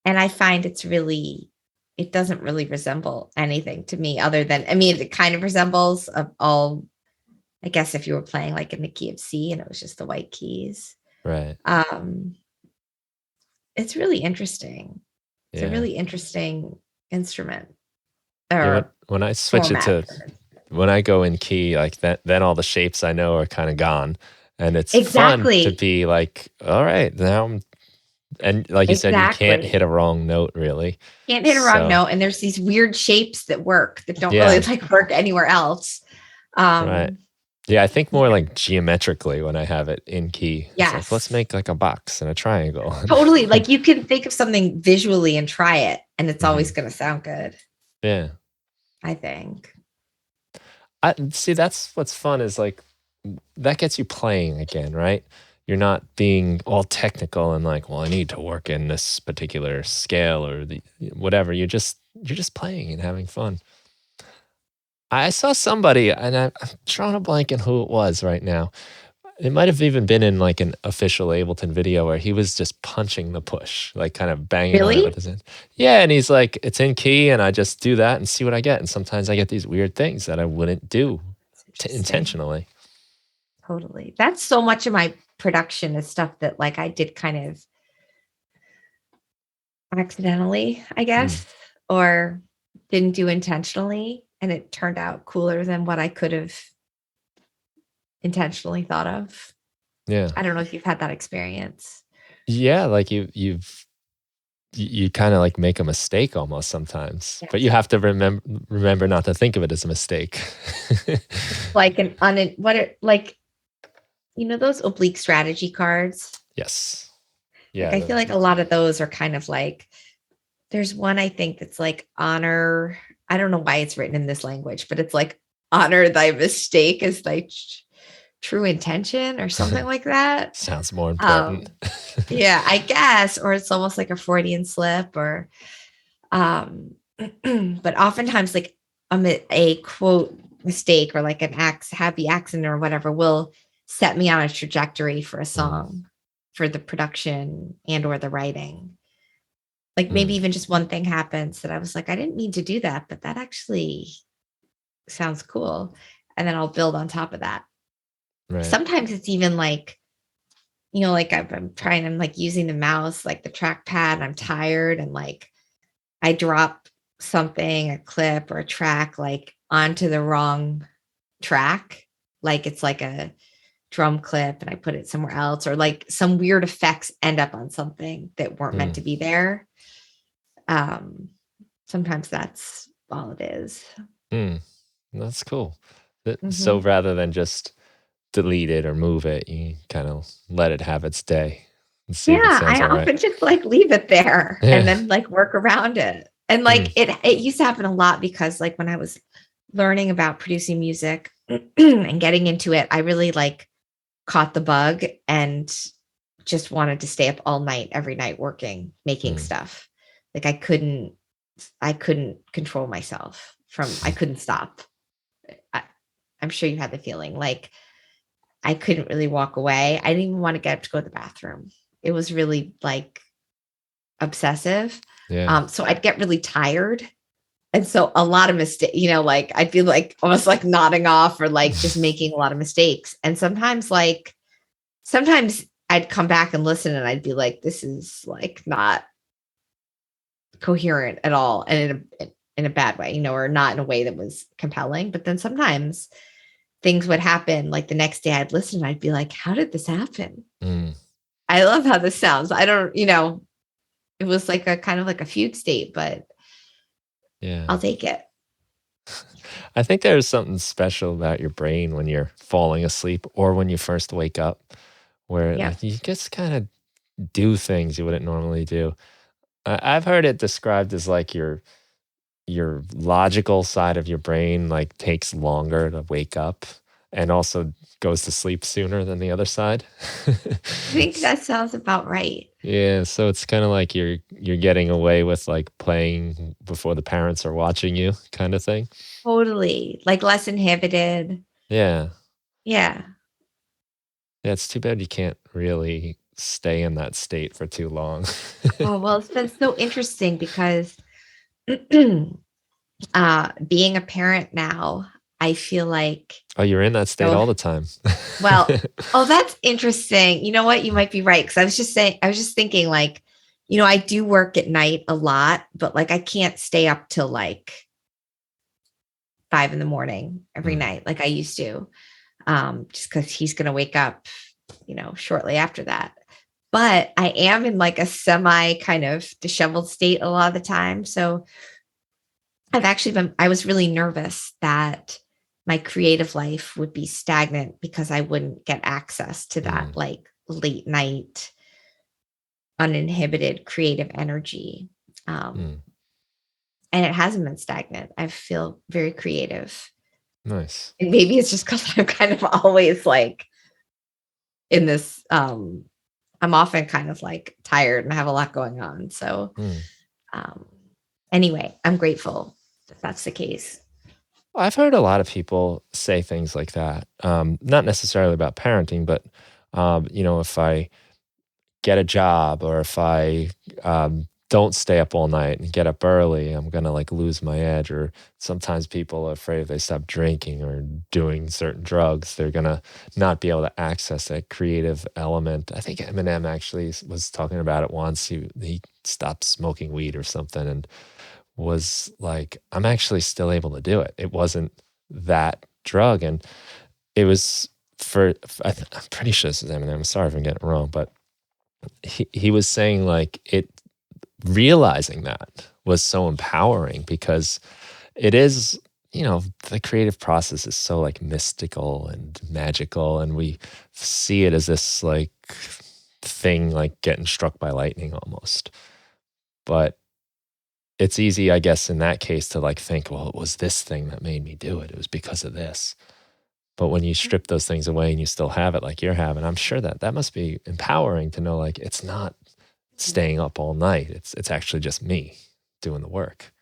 And I find it doesn't really resemble anything to me other than, I mean, it kind of resembles all, I guess if you were playing like in the key of C and it was just the white keys. Right. It's really interesting. It's a really interesting instrument. When I switch it when I go in key, like that, then all the shapes I know are kind of gone. And it's fun to be like, all right, now I'm And like you said, you can't hit Exactly. a wrong note really. Can't hit a wrong So note. And there's these weird shapes that work that don't really yeah, like work anywhere else. right. Um, Yeah, I think more yeah, like geometrically when I have it in key. It's like, let's yes, make like a box and a triangle. totally. Like you can think of something visually and try it, and it's always Mhm. going to sound good, Yeah. I think. I see that's what's fun is like that gets you playing again, right? You're not being all technical and like, well, I need to work in this particular scale or the whatever. You're just playing and having fun. I saw somebody, and I'm drawing a blank on who it was right now. It might have even been in like an official Ableton video where he was just punching the push, like kind of banging on it with Really? his hand. Yeah, and he's like, it's in key, and I just do that and see what I get. And sometimes I get these weird things that I wouldn't do That's interesting. intentionally. Totally. That's so much of my production is stuff that like I did kind of accidentally, I Mm, guess, or didn't do intentionally. And it turned out cooler than what I could have intentionally thought of. yeah, I don't know if you've had that experience. yeah. Like you kind of like make a mistake almost sometimes, but you Yes. have to remember not to think of it as a mistake. Like what it like, those oblique strategy cards? Yes. Like Yeah. I feel like a lot of those are kind of like there's one I think that's like honor. I don't know why it's written in this language, but it's like honor thy mistake as thy true intention or something like that. Sounds more important. Um, yeah, I guess, or it's almost like a Freudian slip or but oftentimes like a quote mistake or like an happy accident or whatever will set me on a trajectory for a Mm, song, for the production and or the writing. Like maybe mm, even just one thing happens that I was like, I didn't mean to do that, but that actually sounds cool. And then I'll build on top of that. right. Sometimes it's even like, like I'm like using the mouse, like the trackpad, and I'm tired and like I drop something, a clip or a track like onto the wrong track. Like it's like a drum clip and I put it somewhere else, or like some weird effects end up on something that weren't meant Mm, to be there. Um, Sometimes that's all it is. mm. That's cool. So Mhm. rather than just delete it or move it, you kind of let it have its day and see if it Yeah, sounds I all right. often just like leave it there and Yeah. then like work around it. And Mm, like it used to happen a lot because like when I was learning about producing music and getting into it, I really like caught the bug and just wanted to stay up all night every night working, making mm. stuff. Like I couldn't control myself I couldn't stop. I, I'm sure you had the feeling like I couldn't really walk away. I didn't even want to get up to go to the bathroom. It was really like obsessive. Yeah. So I'd get really tired. And so a lot of mistakes, like I'd be like almost like nodding off or like just making a lot of mistakes. And sometimes I'd come back and listen and I'd be like, this is like not coherent at all. And in a bad way, or not in a way that was compelling. But then sometimes things would happen like the next day I'd listen and I'd be like, how did this happen? Mm, I love how this sounds. I don't, it was like a kind of like a fugue state, but yeah. I'll take it. I think there's something special about your brain when you're falling asleep or when you first wake up, where Yep. like you just kind of do things you wouldn't normally do. I've heard it described as like your logical side of your brain like takes longer to wake up and also goes to sleep sooner than the other side. I think S- that sounds about right. yeah, so it's kind of like you're getting away with like playing before the parents are watching you kind of thing. Totally. Like less inhibited. Yeah. Yeah. Yeah, it's too bad you can't really stay in that state for too long. Oh, well, it's been so interesting because being a parent now, I feel like, Oh, you're in that state so, all the time. well, oh, that's interesting. You know what? You might be right. Cause I was just thinking like, I do work at night a lot, but like I can't stay up till like 5 in the morning every Mm, night like I used to. Just because he's going to wake up, shortly after that. but I am in like a semi kind of disheveled state a lot of the time. So I was really nervous that my creative life would be stagnant because I wouldn't get access to that like late night, uninhibited creative energy. Um, and it hasn't been stagnant. I feel very creative. Nice. And maybe it's just because I'm kind of always like in this, I'm often kind of like tired and have a lot going on. So, um, anyway, I'm grateful that that's the case. Well, I've heard a lot of people say things like that. Not necessarily about parenting, but if I get a job or if I don't stay up all night and get up early, I'm gonna like lose my edge. Or sometimes people are afraid if they stop drinking or doing certain drugs, they're gonna not be able to access that creative element. I think Eminem actually was talking about it once. He stopped smoking weed or something and was like, I'm actually still able to do it. It wasn't that drug, and it was I'm pretty sure this is Eminem. I'm sorry if I'm getting it wrong, but he was saying like realizing that was so empowering because it is, the creative process is so like mystical and magical, and we see it as this like thing like getting struck by lightning almost. But it's easy, I guess, in that case to like think, well, it was this thing that made me do it. It was because of this. But when you strip those things away and you still have it like you're having, I'm sure that must be empowering to know like it's not staying up all night. It's actually just me doing the work.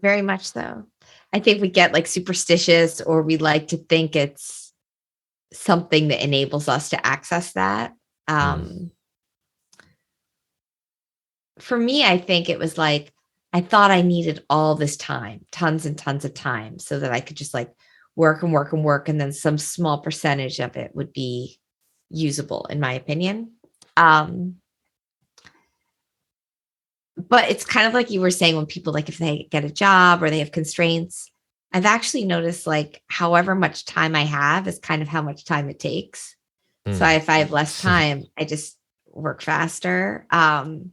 Very much so. I think we get like superstitious, or we like to think it's something that enables us to access that. Um, for me, I think it was like I thought I needed all this time, tons and tons of time, so that I could just like work and work and work, and then some small percentage of it would be usable, in my opinion. Um, but it's kind of like you were saying, when people like if they get a job or they have constraints, I've actually noticed like however much time I have is kind of how much time it takes. So if I have less time, I just work faster. And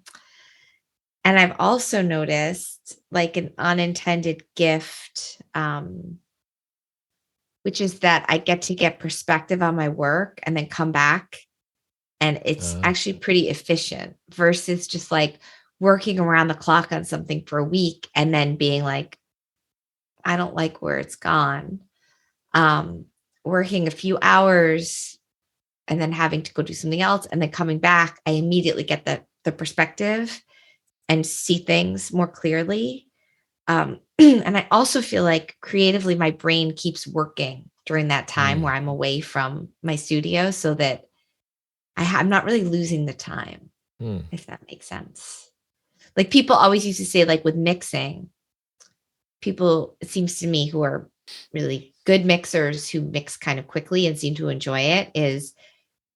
I've also noticed like an unintended gift, which is that I get to get perspective on my work and then come back. And it's actually pretty efficient versus just like working around the clock on something for a week and then being like, I don't like where it's gone. Working a few hours and then having to go do something else and then coming back, I immediately get the perspective and see things more clearly. And I also feel like creatively, my brain keeps working during that time where I'm away from my studio, so that I'm not really losing the time, if that makes sense. Like people always used to say, like with mixing, people, it seems to me, who are really good mixers who mix kind of quickly and seem to enjoy it, is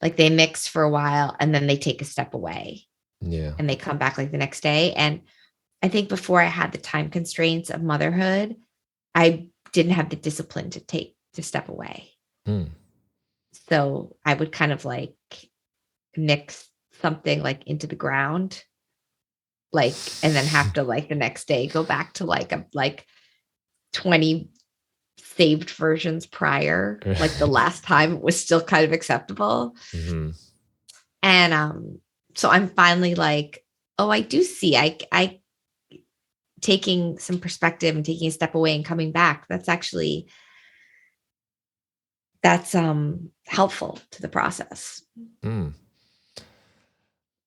like they mix for a while and then they take a step away. Yeah. And they come back like the next day. And I think before I had the time constraints of motherhood, I didn't have the discipline to step away. So I would kind of like mix something like into the ground, like, and then have to like the next day go back to like 20 saved versions prior, like the last time it was still kind of acceptable. And so I'm finally like, oh, I do see, I taking some perspective and taking a step away and coming back, that's helpful to the process.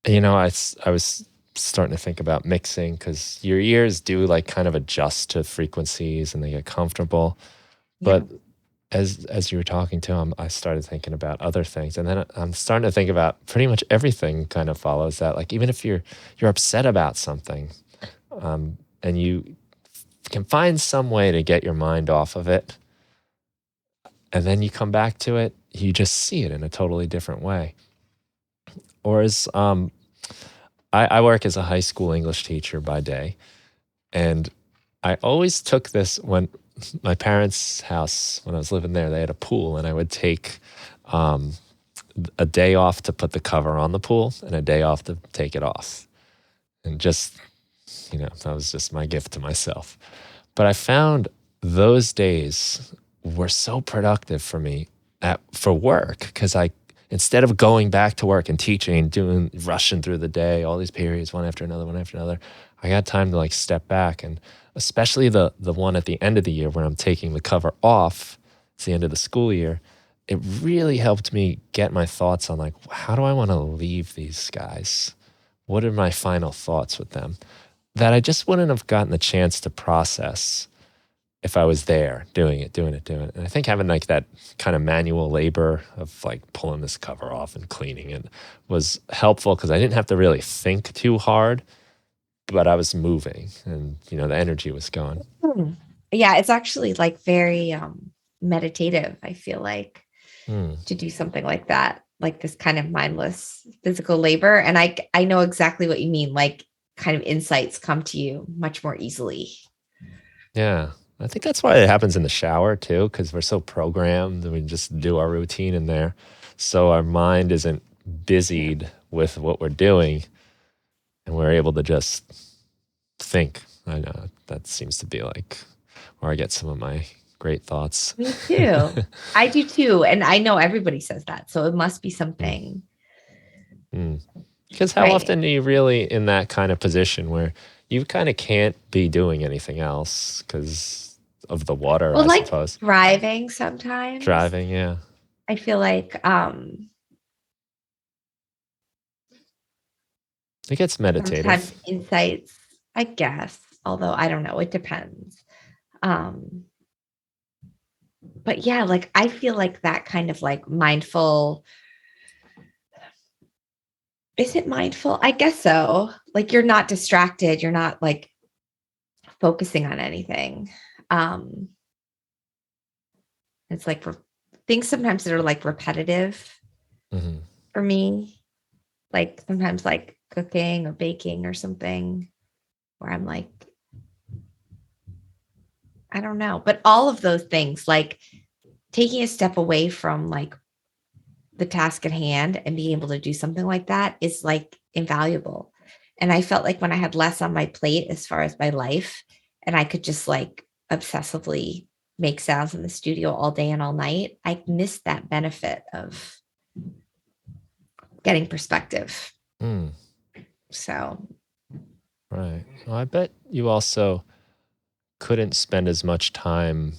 I was starting to think about mixing because your ears do like kind of adjust to frequencies and they get comfortable. But as you were talking to him, I started thinking about other things, and then I'm starting to think about pretty much everything kind of follows that. Like even if you're upset about something, and you can find some way to get your mind off of it, and then you come back to it, you just see it in a totally different way. Or as I work as a high school English teacher by day, and I always took this when my parents' house, when I was living there, they had a pool, and I would take a day off to put the cover on the pool and a day off to take it off. And just, that was just my gift to myself. But I found those days were so productive for me for work, because instead of going back to work and teaching and rushing through the day, all these periods, one after another, I got time to like step back. And especially the one at the end of the year when I'm taking the cover off, it's the end of the school year, it really helped me get my thoughts on like, how do I want to leave these guys? What are my final thoughts with them that I just wouldn't have gotten the chance to process if I was there doing it. And I think having like that kind of manual labor of like pulling this cover off and cleaning it was helpful, because I didn't have to really think too hard, but I was moving and, the energy was gone. Yeah, it's actually like very meditative, I feel like, to do something like that, like this kind of mindless physical labor. And I know exactly what you mean. Like kind of insights come to you much more easily. Yeah. I think that's why it happens in the shower too, because we're so programmed and we just do our routine in there. So our mind isn't busied with what we're doing, and we're able to just think. I know that seems to be like where I get some of my great thoughts. Me too. I do too. And I know everybody says that. So it must be something. Because how often are you really in that kind of position where you kind of can't be doing anything else because of the water, I suppose? Driving sometimes. Driving, yeah. I feel like it gets meditative. Sometimes insights, I guess, although I don't know, it depends. But yeah, like I feel like that kind of like mindful. Is it mindful? I guess so. Like you're not distracted. You're not like focusing on anything. It's like things sometimes that are like repetitive for me. Like sometimes like cooking or baking or something where I'm like, I don't know. But all of those things, like taking a step away from like the task at hand and being able to do something like that is like invaluable. And I felt like when I had less on my plate as far as my life, and I could just like obsessively make sounds in the studio all day and all night, I missed that benefit of getting perspective. So. Right. Well, I bet you also couldn't spend as much time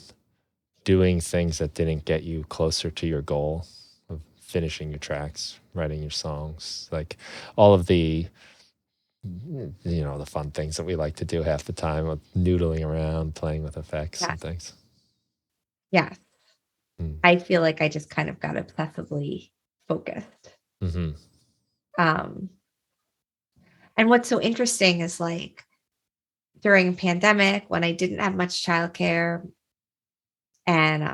doing things that didn't get you closer to your goal of finishing your tracks, writing your songs, like all of the, the fun things that we like to do half the time, of noodling around, playing with effects and things. Yeah. I feel like I just kind of got obsessively focused. And what's so interesting is like during a pandemic when I didn't have much childcare and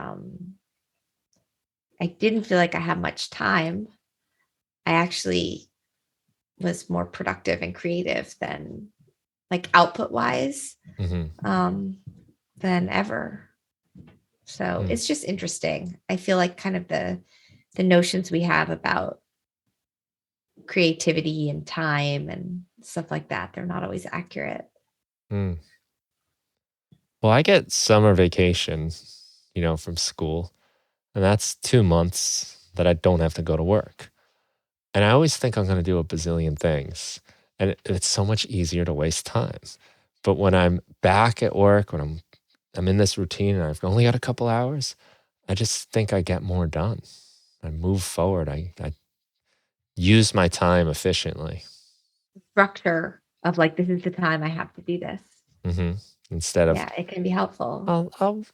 I didn't feel like I had much time, I actually was more productive and creative than like output wise than ever. So it's just interesting. I feel like kind of the notions we have about creativity and time and stuff like that, they're not always accurate. Well, I get summer vacation, from school, and that's 2 months that I don't have to go to work. And I always think I'm going to do a bazillion things, and it's so much easier to waste time. But when I'm back at work, when I'm in this routine and I've only got a couple hours, I just think I get more done. I move forward. I use my time efficiently. Structure of like, this is the time I have to do this. Instead of, it can be helpful. I'll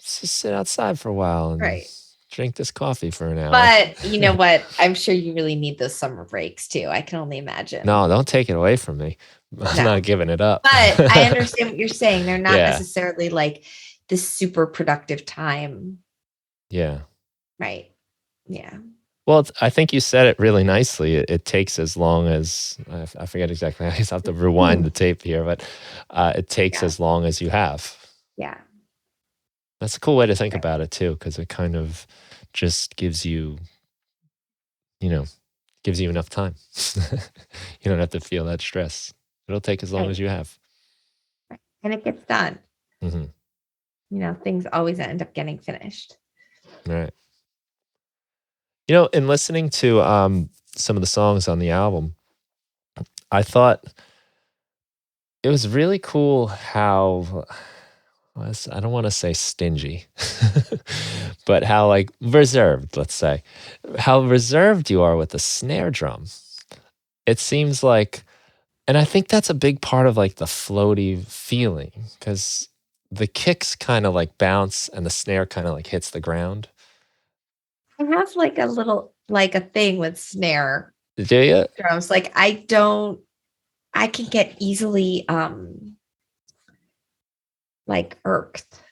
just sit outside for a while and drink this coffee for an hour. But you know what? I'm sure you really need those summer breaks too. I can only imagine. No, don't take it away from me. I'm not giving it up. But I understand what you're saying. They're not necessarily like this super productive time. Yeah. Right. Yeah. Well, I think you said it really nicely. It takes as long as, I forget exactly, I just have to rewind the tape here, but it takes as long as you have. Yeah. That's a cool way to think about it too, because it kind of just gives you gives you enough time. You don't have to feel that stress. It'll take as long Right. as you have. And it gets done. Mm-hmm. Things always end up getting finished. Right. In listening to some of the songs on the album, I thought it was really cool how I don't want to say stingy, but how like reserved, let's say, how reserved you are with the snare drum. It seems like, and I think that's a big part of like the floaty feeling because the kicks kind of like bounce and the snare kind of like hits the ground. I have like a thing with snare Do you? drums. Like I can get easily like irked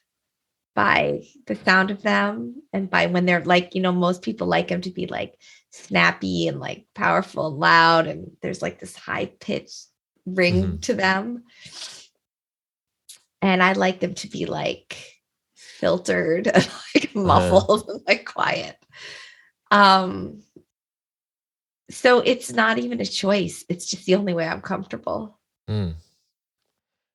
by the sound of them and by when they're like, most people like them to be like snappy and like powerful and loud. And there's like this high pitched ring to them. And I like them to be like filtered and like muffled and like quiet. So it's not even a choice. It's just the only way I'm comfortable. Mm.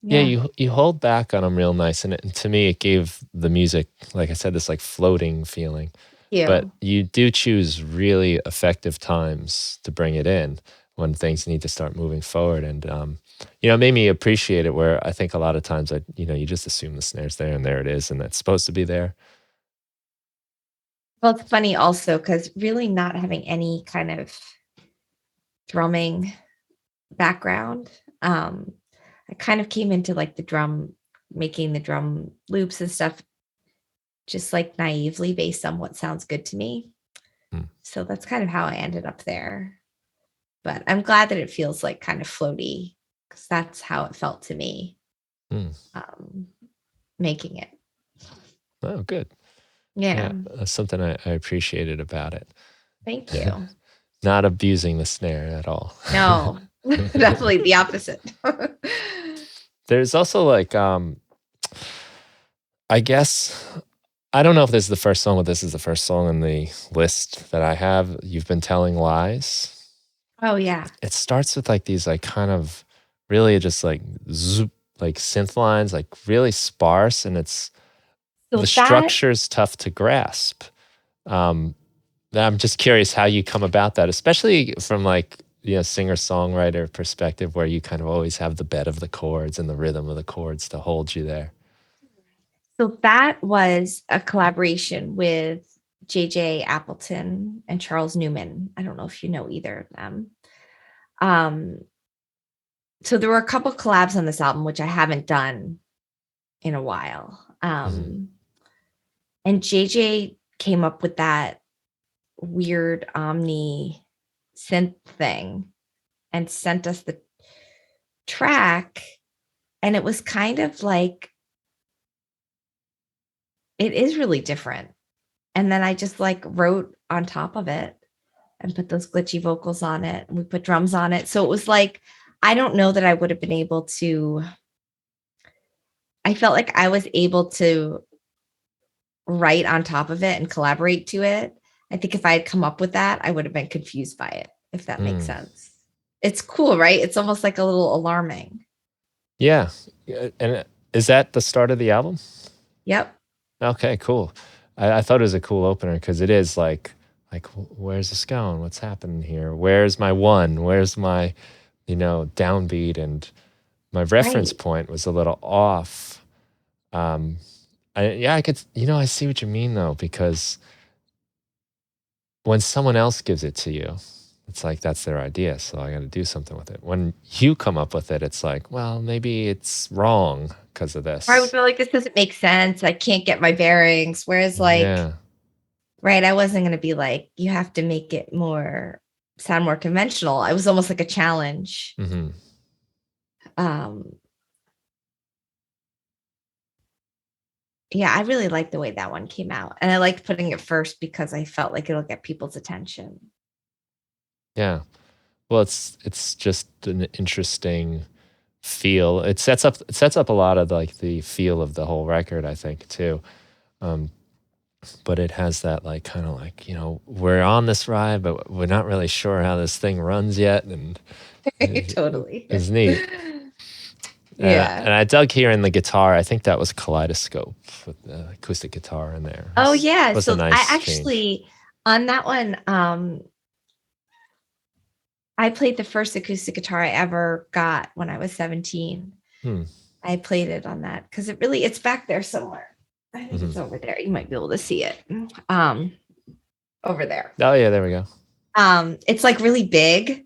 Yeah, Yeah. you hold back on them real nice, and to me, it gave the music, like I said, this like floating feeling. But you do choose really effective times to bring it in when things need to start moving forward, and it made me appreciate it. Where I think a lot of times, you just assume the snare's there, and there it is, and it's supposed to be there. Well, it's funny also because really not having any kind of drumming background, I kind of came into like making the drum loops and stuff just like naively based on what sounds good to me. So that's kind of how I ended up there. But I'm glad that it feels like kind of floaty because that's how it felt to me making it. Oh, good. Yeah. That's something I appreciated about it. Thank you. Not abusing the snare at all. No, definitely the opposite. There's also like, I guess, I don't know if this is the first song, but this is the first song in the list that I have. You've Been Telling Lies. Oh, yeah. It starts with like these like kind of really just like zoop, like synth lines, like really sparse, and the structure's tough to grasp. I'm just curious how you come about that, especially from like singer-songwriter perspective, where you kind of always have the bed of the chords and the rhythm of the chords to hold you there. So that was a collaboration with JJ Appleton and Charles Newman. I don't know if you know either of them. So there were a couple collabs on this album, which I haven't done in a while. And JJ came up with that weird Omni synth thing and sent us the track. And it was kind of like, it is really different. And then I just like wrote on top of it and put those glitchy vocals on it. And we put drums on it. So it was like, I don't know that I would have been able to, I felt like I was able to write on top of it and collaborate to it. I think if I had come up with that, I would have been confused by it, if that makes sense. It's cool, right? It's almost like a little alarming. Yeah. And is that the start of the album? Yep. Okay, cool. I thought it was a cool opener because it is like, where's this going? What's happening here? Where's my one? Where's my, downbeat? And my reference point was a little off. I could, I see what you mean though, because when someone else gives it to you, it's like that's their idea, so I got to do something with it. When you come up with it, it's like, well, maybe it's wrong because of this. Or I would feel like this doesn't make sense. I can't get my bearings. Whereas right, I wasn't going to be like, you have to make it sound more conventional. It was almost like a challenge. Yeah, I really liked the way that one came out. And I liked putting it first because I felt like it'll get people's attention. Yeah. Well, it's just an interesting feel. It sets up a lot of like the feel of the whole record, I think, too. but it has that like kind of like, we're on this ride, but we're not really sure how this thing runs yet, and Totally. it's neat. Yeah. And I dug hearing the guitar. I think that was Kaleidoscope with the acoustic guitar in there. Oh yeah. Was a So I nice change. actually on that one, I played the first acoustic guitar I ever got when I was 17. Hmm. I played it on that because it's back there somewhere. I think it's over there. You might be able to see it. Over there. Oh yeah, there we go. It's like really big.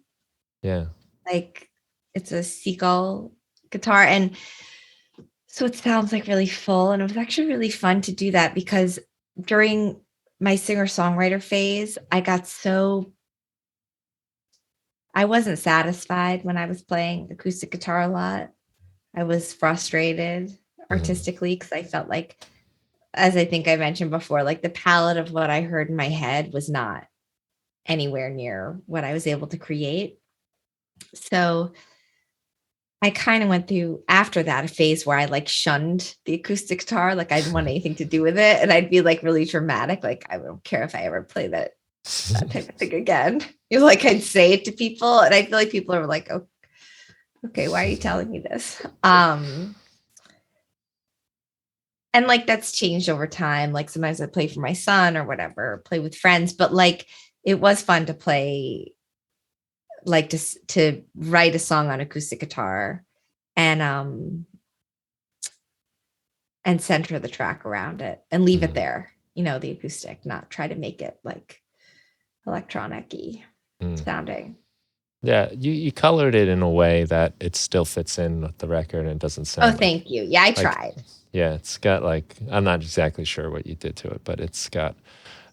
Yeah. Like it's a seagull guitar. And so it sounds like really full. And it was actually really fun to do that because during my singer-songwriter phase, I wasn't satisfied when I was playing acoustic guitar a lot. I was frustrated artistically because I felt like, as I think I mentioned before, like the palette of what I heard in my head was not anywhere near what I was able to create. So I kind of went through after that a phase where I like shunned the acoustic guitar. Like I didn't want anything to do with it. And I'd be like really dramatic. Like I don't care if I ever play that type of thing again. Like I'd say it to people and I feel like people are like, oh, okay, why are you telling me this? And like that's changed over time. Like sometimes I play for my son or whatever, play with friends, but like it was fun to play, like to write a song on acoustic guitar and center the track around it and leave it there, the acoustic, not try to make it like electronic-y sounding. Yeah, you colored it in a way that it still fits in with the record and it doesn't sound. Oh, thank you. Yeah, I tried. Yeah, it's got like, I'm not exactly sure what you did to it, but it's got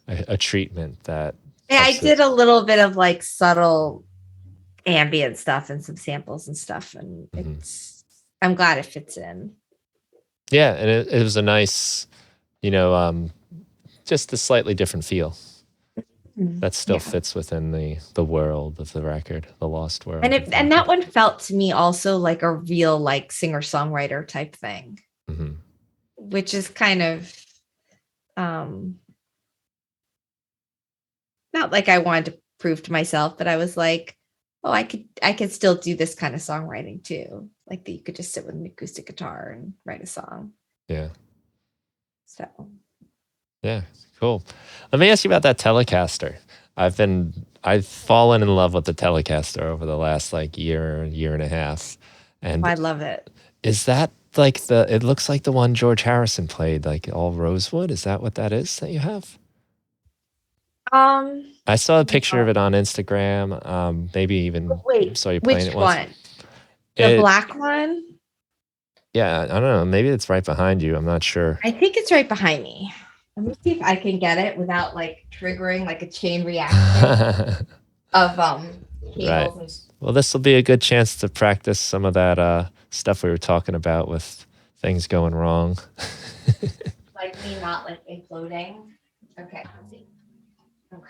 a treatment that. Yeah, I did a little bit of like subtle ambient stuff and some samples and stuff, and I'm glad it fits in. Yeah, and it was a nice, just a slightly different feel that still fits within the world of the record, the Lost World. And that one felt to me also like a real like singer-songwriter type thing, which is kind of not like I wanted to prove to myself, but I was like, oh, I could still do this kind of songwriting too. Like that you could just sit with an acoustic guitar and write a song. Yeah. So. Yeah, cool. Let me ask you about that Telecaster. I've fallen in love with the Telecaster over the last like year and a half. And I love it. Is that like it looks like the one George Harrison played, like all rosewood? Is that what that is that you have? I saw a picture of it on Instagram. Maybe even saw you playing it once. Which one? The black one? Yeah, I don't know. Maybe it's right behind you. I'm not sure. I think it's right behind me. Let me see if I can get it without like triggering like a chain reaction of cables. Right. Well, this will be a good chance to practice some of that stuff we were talking about with things going wrong. Like me not like imploding. Okay, let's see. Okay.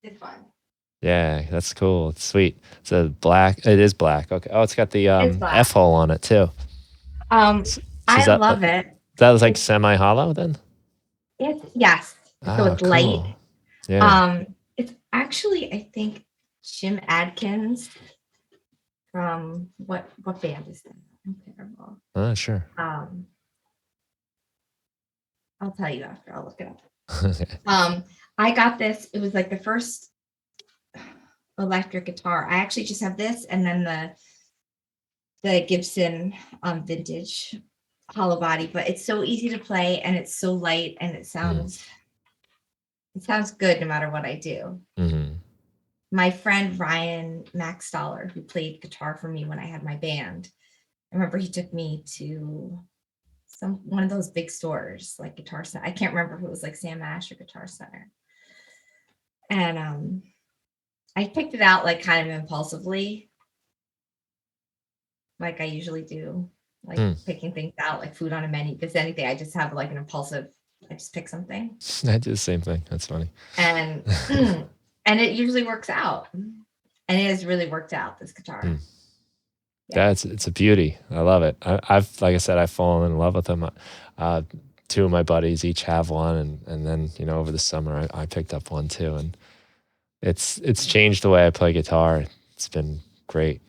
It's fun. Yeah, that's cool. It's sweet. It's a black. It is black. Okay. Oh, it's got the F hole on it too. I love it. That was like semi-hollow then? Yes. So it's cool. light. Yeah. It's actually, I think, Jim Adkins from what band is that? I'm terrible. Sure. I'll tell you after. I'll look it up. I got this. It was like the first electric guitar. I actually just have this and then the Gibson vintage hollow body, but it's so easy to play and it's so light and it sounds good no matter what I do. My friend Ryan Maxstaller, who played guitar for me when I had my band, I remember he took me to one of those big stores like Guitar Center. I can't remember if it was like Sam Ash or Guitar Center. And I picked it out like kind of impulsively, like I usually do, like picking things out like food on a menu. If it's anything, I just have like an impulsive, I just pick something. I do the same thing. That's funny. And and it usually works out. And it has really worked out, this guitar. Yeah, it's a beauty. I love it. I've like I said, I've fallen in love with them. two of my buddies each have one, and then over the summer I picked up one too, and it's changed the way I play guitar. It's been great.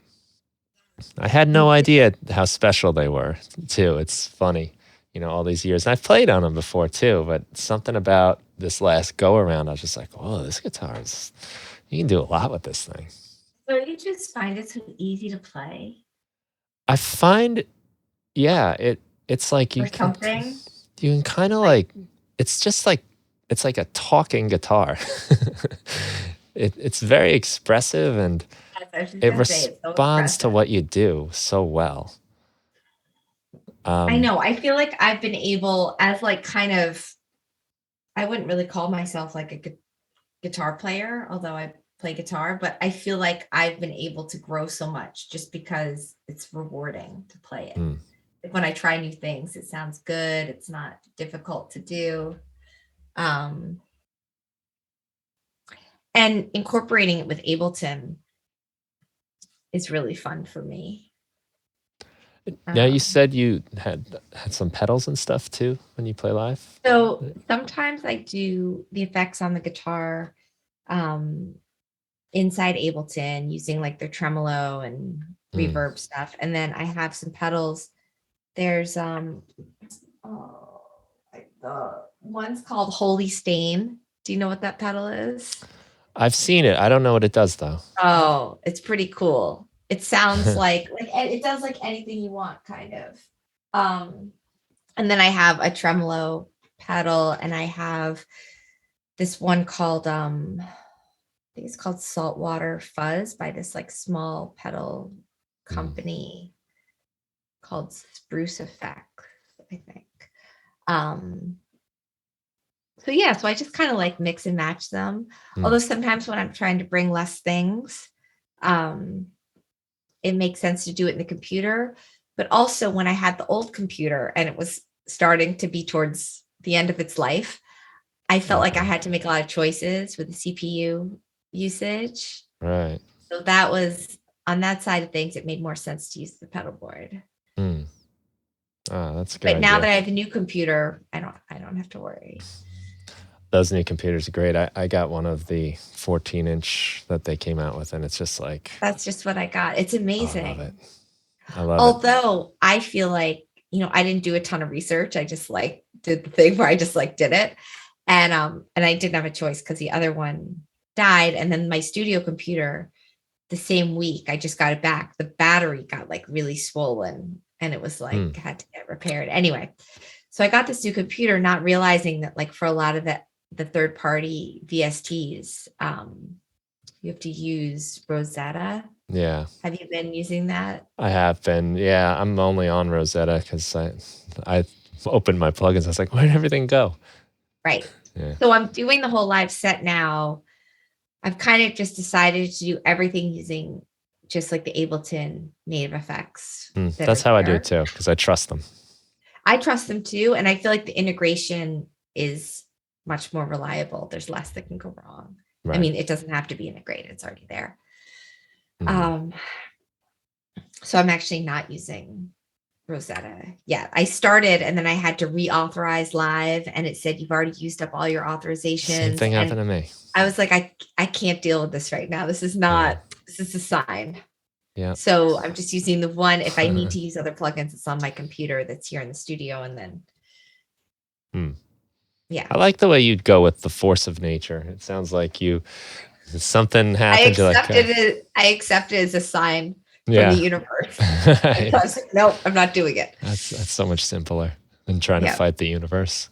I had no idea how special they were too. It's funny, all these years. And I've played on them before too, but something about this last go around, I was just like, whoa, this guitar is, you can do a lot with this thing. So you just find it so easy to play I find, yeah, it's like or something? you can kind of Like, it's just like, it's like a talking guitar. It's very expressive, and as I was just it gonna say, it's so responds to expressive. what you do so well. I know. I feel like I've been able, as like kind of, I wouldn't really call myself like a guitar player, although I play guitar, but I feel like I've been able to grow so much just because it's rewarding to play it. Mm. Like when I try new things, it sounds good. It's not difficult to do. Um, and incorporating it with Ableton is really fun for me. Now you Um, said you had some pedals and stuff too when you play live. so sometimes I do the effects on the guitar um, inside Ableton using like their tremolo and Mm. reverb stuff. And then I have some pedals. There's oh, the one's called Holy Stain. Do you know what that pedal is? I've seen it. I don't know what it does though. Oh, it's pretty cool. It sounds like it does like anything you want, kind of. Um, and then I have a tremolo pedal, and I have this one called I think it's called Saltwater Fuzz by this like small pedal company called Spruce Effect, I think. Um, so yeah, so I just kind of like mix and match them. Although sometimes when I'm trying to bring less things, um, it makes sense to do it in the computer. But also when I had the old computer and it was starting to be towards the end of its life, I felt like I had to make a lot of choices with the CPU usage. Right. So that was on that side of things, it made more sense to use the pedal board. Mm. Ah, that's a good But now idea. that I have a new computer, I don't have to worry. Those new computers are great. I got one of the 14-inch that they came out with, and it's just like, That's just what I got. It's oh, I love it. amazing. I love it. Although I feel like, I didn't do a ton of research. I just like did the thing where I just like did it. And I didn't have a choice because the other one died. And then my studio computer, the same week I just got it back, the battery got like really swollen and it was like had to get repaired. Anyway, so I got this new computer, not realizing that like for a lot of the third party VSTs, you have to use Rosetta. Yeah. Have you been using that? I have been. Yeah, I'm only on Rosetta because I opened my plugins. I was like, where'd everything go? Right. Yeah. So I'm doing the whole live set now. I've kind of just decided to do everything using just like the Ableton native effects that That's are how I do there. it too, because I trust them. I trust them too. And I feel like the integration is much more reliable. There's less that can go wrong. I Right. mean, it doesn't have to be integrated, it's already there. Mhm. So I'm actually not using Rosetta yet. I started and then I had to reauthorize live and it said you've already used up all your Same authorizations. thing And happened to me. I was like, I can't deal with this right now. This is not, this is a sign. Yeah. So I'm just using the one. If I need to use other plugins, it's on my computer that's here in the studio. And then, yeah. I like the way you'd go with the force of nature. It sounds like something happened. You're like, I accept it as a sign from yeah. the universe. So I was like, nope, I'm not doing it. That's so much simpler than trying to fight the universe.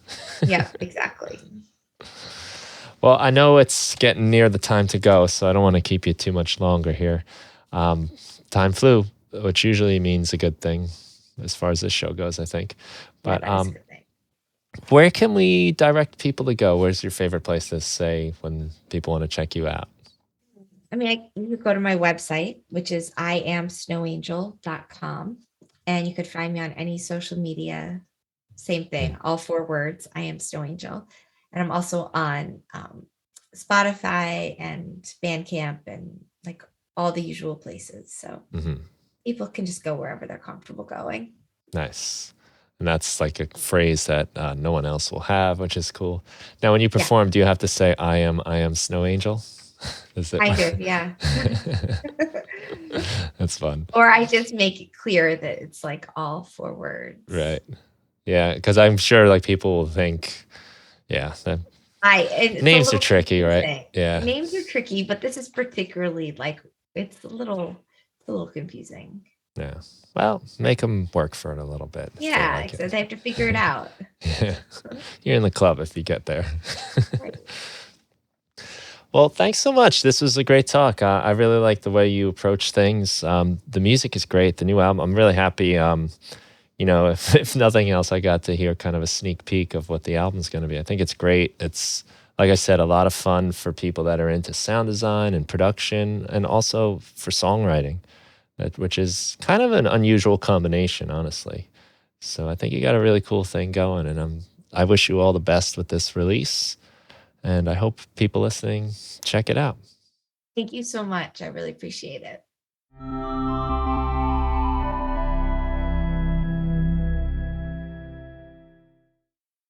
Yeah, exactly. Well, I know it's getting near the time to go, so I don't want to keep you too much longer here. Time flew, which usually means a good thing as far as this show goes, I think. But Yeah, that is a good thing. where can we direct people to go? Where's your favorite place to say when people want to check you out? I mean, you could go to my website, which is iamsnowangel.com. And you could find me on any social media. Same thing, all 4 words, I am Snow Angel. And I'm also on Spotify and Bandcamp and like all the usual places. So people can just go wherever they're comfortable going. Nice. And that's like a phrase that no one else will have, which is cool. Now, when you Yeah, perform, do you have to say, I am Snow Angel? Is it? kind of, yeah. That's fun. Or I just make it clear that it's like all 4 words. Right. Yeah. Because I'm sure like people will think, yeah, It's a names are little tricky, right? confusing. Yeah. Names are tricky, but this is particularly like it's a little confusing. Yeah. Well, make them work for it a little bit if they Yeah, like except they it. have to figure it out. Yeah. You're in the club if you get there. Right. Well, thanks so much. This was a great talk. I really like the way you approach things. The music is great. The new album, I'm really happy. If nothing else, I got to hear kind of a sneak peek of what the album's going to be. I think it's great. It's, like I said, a lot of fun for people that are into sound design and production, and also for songwriting, which is kind of an unusual combination, honestly. So I think you got a really cool thing going, and I wish you all the best with this release. And I hope people listening check it out. Thank you so much. I really appreciate it.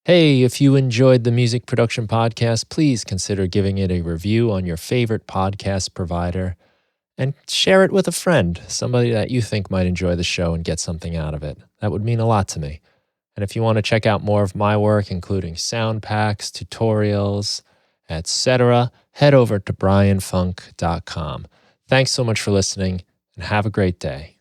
Hey, if you enjoyed the Music Production Podcast, please consider giving it a review on your favorite podcast provider and share it with a friend, somebody that you think might enjoy the show and get something out of it. That would mean a lot to me. And if you want to check out more of my work, including sound packs, tutorials, etc., head over to brianfunk.com. Thanks so much for listening, and have a great day.